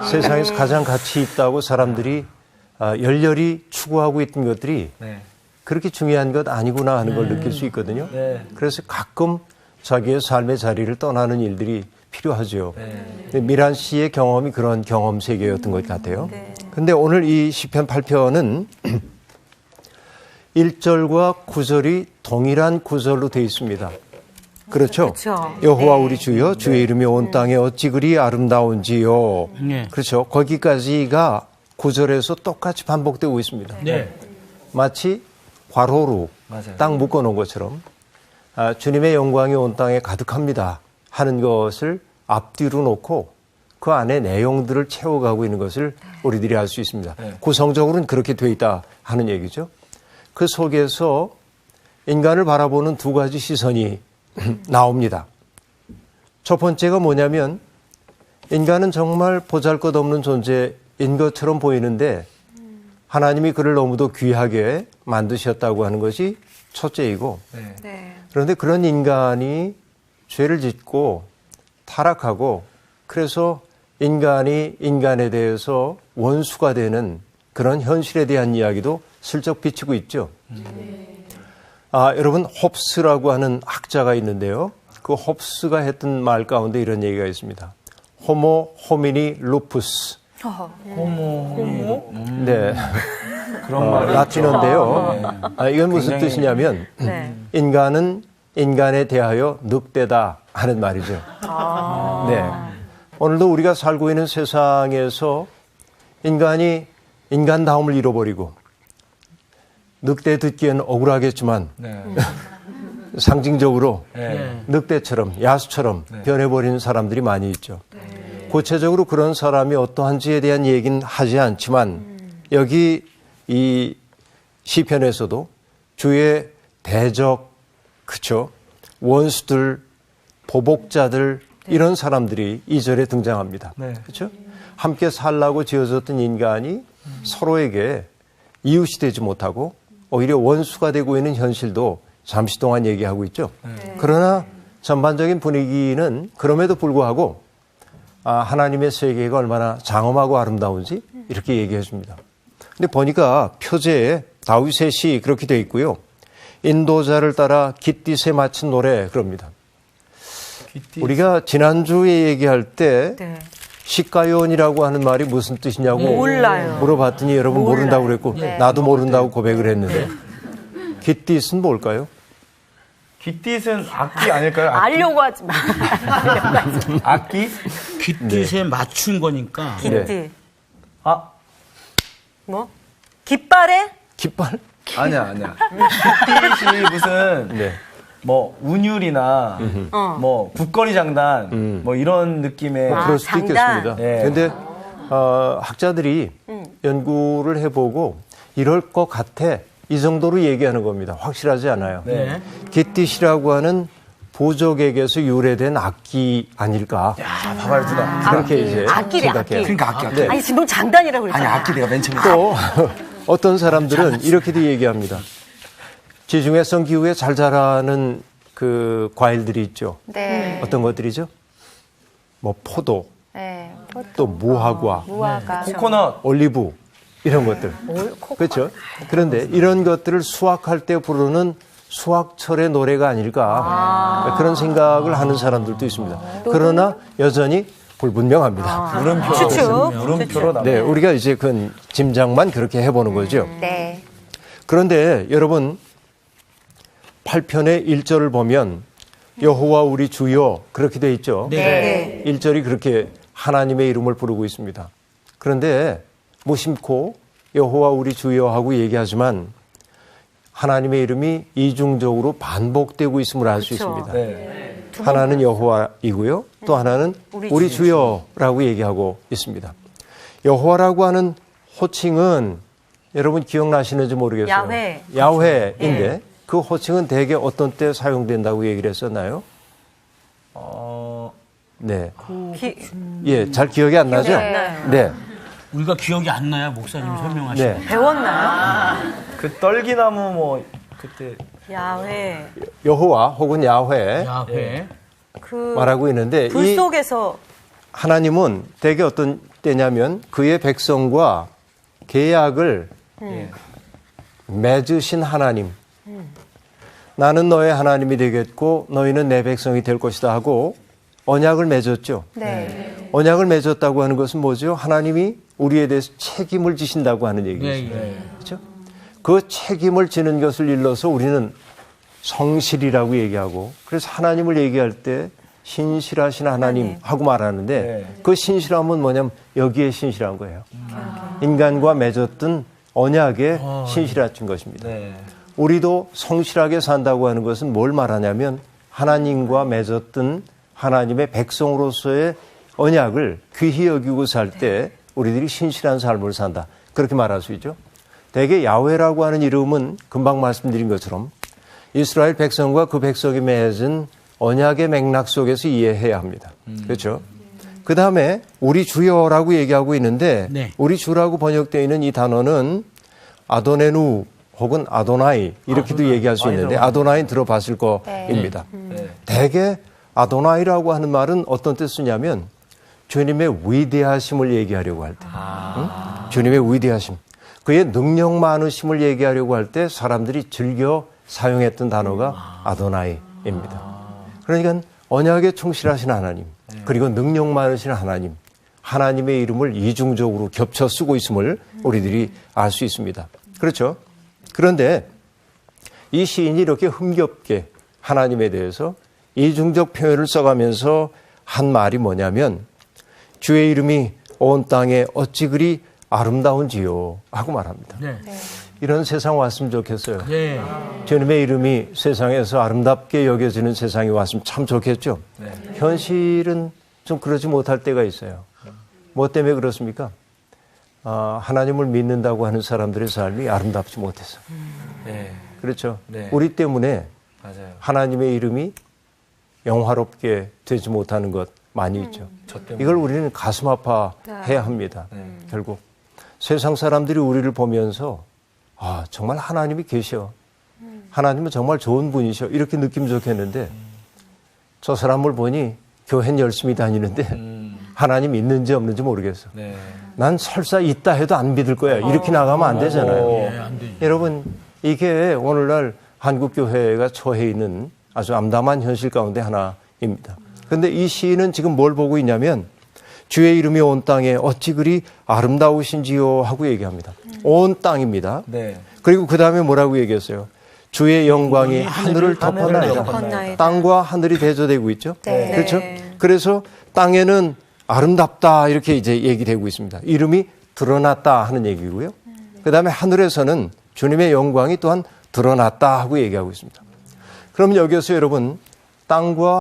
세상에서 가장 가치 있다고 사람들이 열렬히 추구하고 있던 것들이 그렇게 중요한 것 아니구나 하는 걸 느낄 수 있거든요. 그래서 가끔 자기의 삶의 자리를 떠나는 일들이 필요하죠. 미란 씨의 경험이 그런 경험 세계였던 것 같아요. 근데 오늘 이 시편 8편은 1절과 9절이 동일한 구절로 되어 있습니다. 그렇죠? 여호와 우리 주여 주의 이름이 온 땅에 어찌 그리 아름다운지요. 그렇죠. 거기까지가 9절에서 똑같이 반복되고 있습니다. 마치 괄호로 딱 묶어놓은 것처럼 주님의 영광이 온 땅에 가득합니다 하는 것을 앞뒤로 놓고 그 안에 내용들을 채워가고 있는 것을 우리들이 알 수 있습니다. 구성적으로는 그렇게 되어 있다 하는 얘기죠. 그 속에서 인간을 바라보는 두 가지 시선이 나옵니다. 첫 번째가 뭐냐면 인간은 정말 보잘것없는 존재인 것처럼 보이는데 하나님이 그를 너무도 귀하게 만드셨다고 하는 것이 첫째이고 그런데 그런 인간이 죄를 짓고 타락하고 그래서 인간이 인간에 대해서 원수가 되는 그런 현실에 대한 이야기도 슬쩍 비치고 있죠. 여러분 홉스라고 하는 학자가 있는데요. 그 홉스가 했던 말 가운데 이런 얘기가 있습니다. 호모 호미니 루푸스. 네. 그런 말이 라틴어인데요. 이건 무슨 굉장히- 뜻이냐면 네. 인간은 인간에 대하여 늑대다 하는 말이죠. 네. 오늘도 우리가 살고 있는 세상에서 인간이 인간다움을 잃어버리고 늑대 듣기엔 억울하겠지만 네. 상징적으로 네. 늑대처럼 야수처럼 변해버리는 사람들이 많이 있죠. 구체적으로 그런 사람이 어떠한지에 대한 얘기는 하지 않지만 여기 이 시편에서도 주의 대적, 그쵸? 원수들, 보복자들 이런 사람들이 2절에 등장합니다. 네. 그렇죠? 함께 살라고 지어졌던 인간이 서로에게 이웃이 되지 못하고 오히려 원수가 되고 있는 현실도 잠시 동안 얘기하고 있죠. 그러나 전반적인 분위기는 그럼에도 불구하고 하나님의 세계가 얼마나 장엄하고 아름다운지 이렇게 얘기해 줍니다. 근데 보니까 표제에 다윗의 시 그렇게 돼 있고요. 인도자를 따라 깃딧에 맞춘 노래 그럽니다. 우리가 지난주에 얘기할 때 네. 시가연이라고 하는 말이 무슨 뜻이냐고 몰라요. 물어봤더니 여러분 몰라요. 모른다고 그랬고 나도 모른다고 고백을 했는데 깃딧은 뭘까요? 깃딧은 악기 아닐까요? 악기? 알려고 하지 마. 악기? 깃딧에 맞춘 거니까. 깃띠. 아, 뭐? 깃발에? 깃발? 아니야. 깃딧이 무슨 네. 뭐 운율이나 뭐 국거리 장단 뭐 이런 느낌의 그럴 수도 장단. 있겠습니다. 네. 그런데 학자들이 연구를 해보고 이럴 것 같아 이 정도로 얘기하는 겁니다. 확실하지 않아요. 네. 깃딧이라고 하는 보족에게서 유래된 악기 아닐까 봐봐요 누나. 그렇게 이제 악기래, 생각해요. 악기. 그러니까 악기. 네. 아니 지금 장단이라고 아니 그랬잖아. 악기 내가 맨 처음에 또 어떤 사람들은 이렇게도 얘기합니다. 지중해성 기후에 잘 자라는 그 과일들이 있죠. 네. 어떤 것들이죠? 뭐 포도, 네. 또 무화과, 무화과. 코코넛. 올리브 이런 것들. 그렇죠. 그런데 이런 것들을 수확할 때 부르는 수확철의 노래가 아닐까 그런 생각을 하는 사람들도 있습니다. 그러나 여전히 불분명합니다. 물음표로 나와. 네, 우리가 이제 그 짐작만 그렇게 해보는 거죠. 네. 그런데 여러분 8편의 1절을 보면 여호와 우리 주여 그렇게 돼 있죠. 네. 1절이 그렇게 하나님의 이름을 부르고 있습니다. 그런데 무심코 여호와 우리 주여 하고 얘기하지만 하나님의 이름이 이중적으로 반복되고 있음을 알 수 있습니다. 네. 하나는 여호와이고요. 또 하나는 우리 주여라고 얘기하고 있습니다. 여호와라고 하는 호칭은 여러분 기억나시는지 모르겠어요. 야훼. 야훼인데 그 호칭은 대개 어떤 때 사용된다고 얘기를 했었나요? 네. 예, 잘 기억이 안 나죠? 안 나요. 네. 우리가 기억이 안 나야 목사님 설명하시는. 네. 배웠나요? 그 떨기나무 뭐 그때 야훼. 여호와 혹은 야훼 야훼. 그 말하고 있는데 불 이 속에서 하나님은 대개 어떤 때냐면 그의 백성과 계약을 맺으신 하나님. 나는 너의 하나님이 되겠고 너희는 내 백성이 될 것이다 하고 언약을 맺었죠. 네. 언약을 맺었다고 하는 것은 뭐죠? 하나님이 우리에 대해서 책임을 지신다고 하는 얘기죠. 그렇죠? 그 책임을 지는 것을 일러서 우리는 성실이라고 얘기하고 그래서 하나님을 얘기할 때 신실하신 하나님 하고 말하는데 그 신실함은 뭐냐면 여기에 신실한 거예요. 인간과 맺었던 언약에 신실하신 것입니다. 네. 우리도 성실하게 산다고 하는 것은 뭘 말하냐면 하나님과 맺었던 하나님의 백성으로서의 언약을 귀히 여기고 살 때 우리들이 신실한 삶을 산다. 그렇게 말할 수 있죠. 대개 야훼라고 하는 이름은 금방 말씀드린 것처럼 이스라엘 백성과 그 백성이 맺은 언약의 맥락 속에서 이해해야 합니다. 그렇죠? 그 다음에 우리 주여라고 얘기하고 있는데 네. 우리 주라고 번역되어 있는 이 단어는 아도네누 혹은 아도나이 이렇게도 얘기할 수 있는데 아도나이는 들어봤을 거입니다. 대개 아도나이라고 하는 말은 어떤 뜻이냐면 주님의 위대하심을 얘기하려고 할 때, 주님의 위대하심, 그의 능력 많으심을 얘기하려고 할 때 사람들이 즐겨 사용했던 단어가 아도나이입니다. 그러니까 언약에 충실하신 하나님, 그리고 능력 많으신 하나님, 하나님의 이름을 이중적으로 겹쳐 쓰고 있음을 우리들이 알 수 있습니다. 그렇죠? 그런데 이 시인이 이렇게 흥겹게 하나님에 대해서 이중적 표현을 써가면서 한 말이 뭐냐면 주의 이름이 온 땅에 어찌 그리 아름다운지요 하고 말합니다. 네. 이런 세상 왔으면 좋겠어요. 네. 주님의 이름이 세상에서 아름답게 여겨지는 세상이 왔으면 참 좋겠죠. 네. 현실은 좀 그러지 못할 때가 있어요. 뭐 때문에 그렇습니까? 하나님을 믿는다고 하는 사람들의 삶이 아름답지 못해서. 네. 그렇죠. 네. 우리 때문에 맞아요. 하나님의 이름이 영화롭게 되지 못하는 것 많이 있죠. 저 때문에. 이걸 우리는 가슴 아파해야 합니다. 결국 세상 사람들이 우리를 보면서 정말 하나님이 계셔. 하나님은 정말 좋은 분이셔. 이렇게 느끼면 좋겠는데 저 사람을 보니 교회는 열심히 다니는데 하나님 있는지 없는지 모르겠어. 네. 난 설사 있다 해도 안 믿을 거야. 이렇게 나가면 안 되잖아요. 네, 안 되죠. 여러분, 이게 오늘날 한국교회가 처해 있는 아주 암담한 현실 가운데 하나입니다. 그런데 이 시인은 지금 뭘 보고 있냐면 주의 이름이 온 땅에 어찌 그리 아름다우신지요 하고 얘기합니다. 온 땅입니다. 네. 그리고 그 다음에 뭐라고 얘기했어요? 주의 영광이 하늘을 덮었나이다. 덮었나이다. 땅과 하늘이 대조되고 있죠. 네. 그렇죠? 그래서 땅에는 아름답다 이렇게 이제 얘기되고 있습니다. 이름이 드러났다 하는 얘기고요. 그 다음에 하늘에서는 주님의 영광이 또한 드러났다 하고 얘기하고 있습니다. 그럼 여기서 여러분 땅과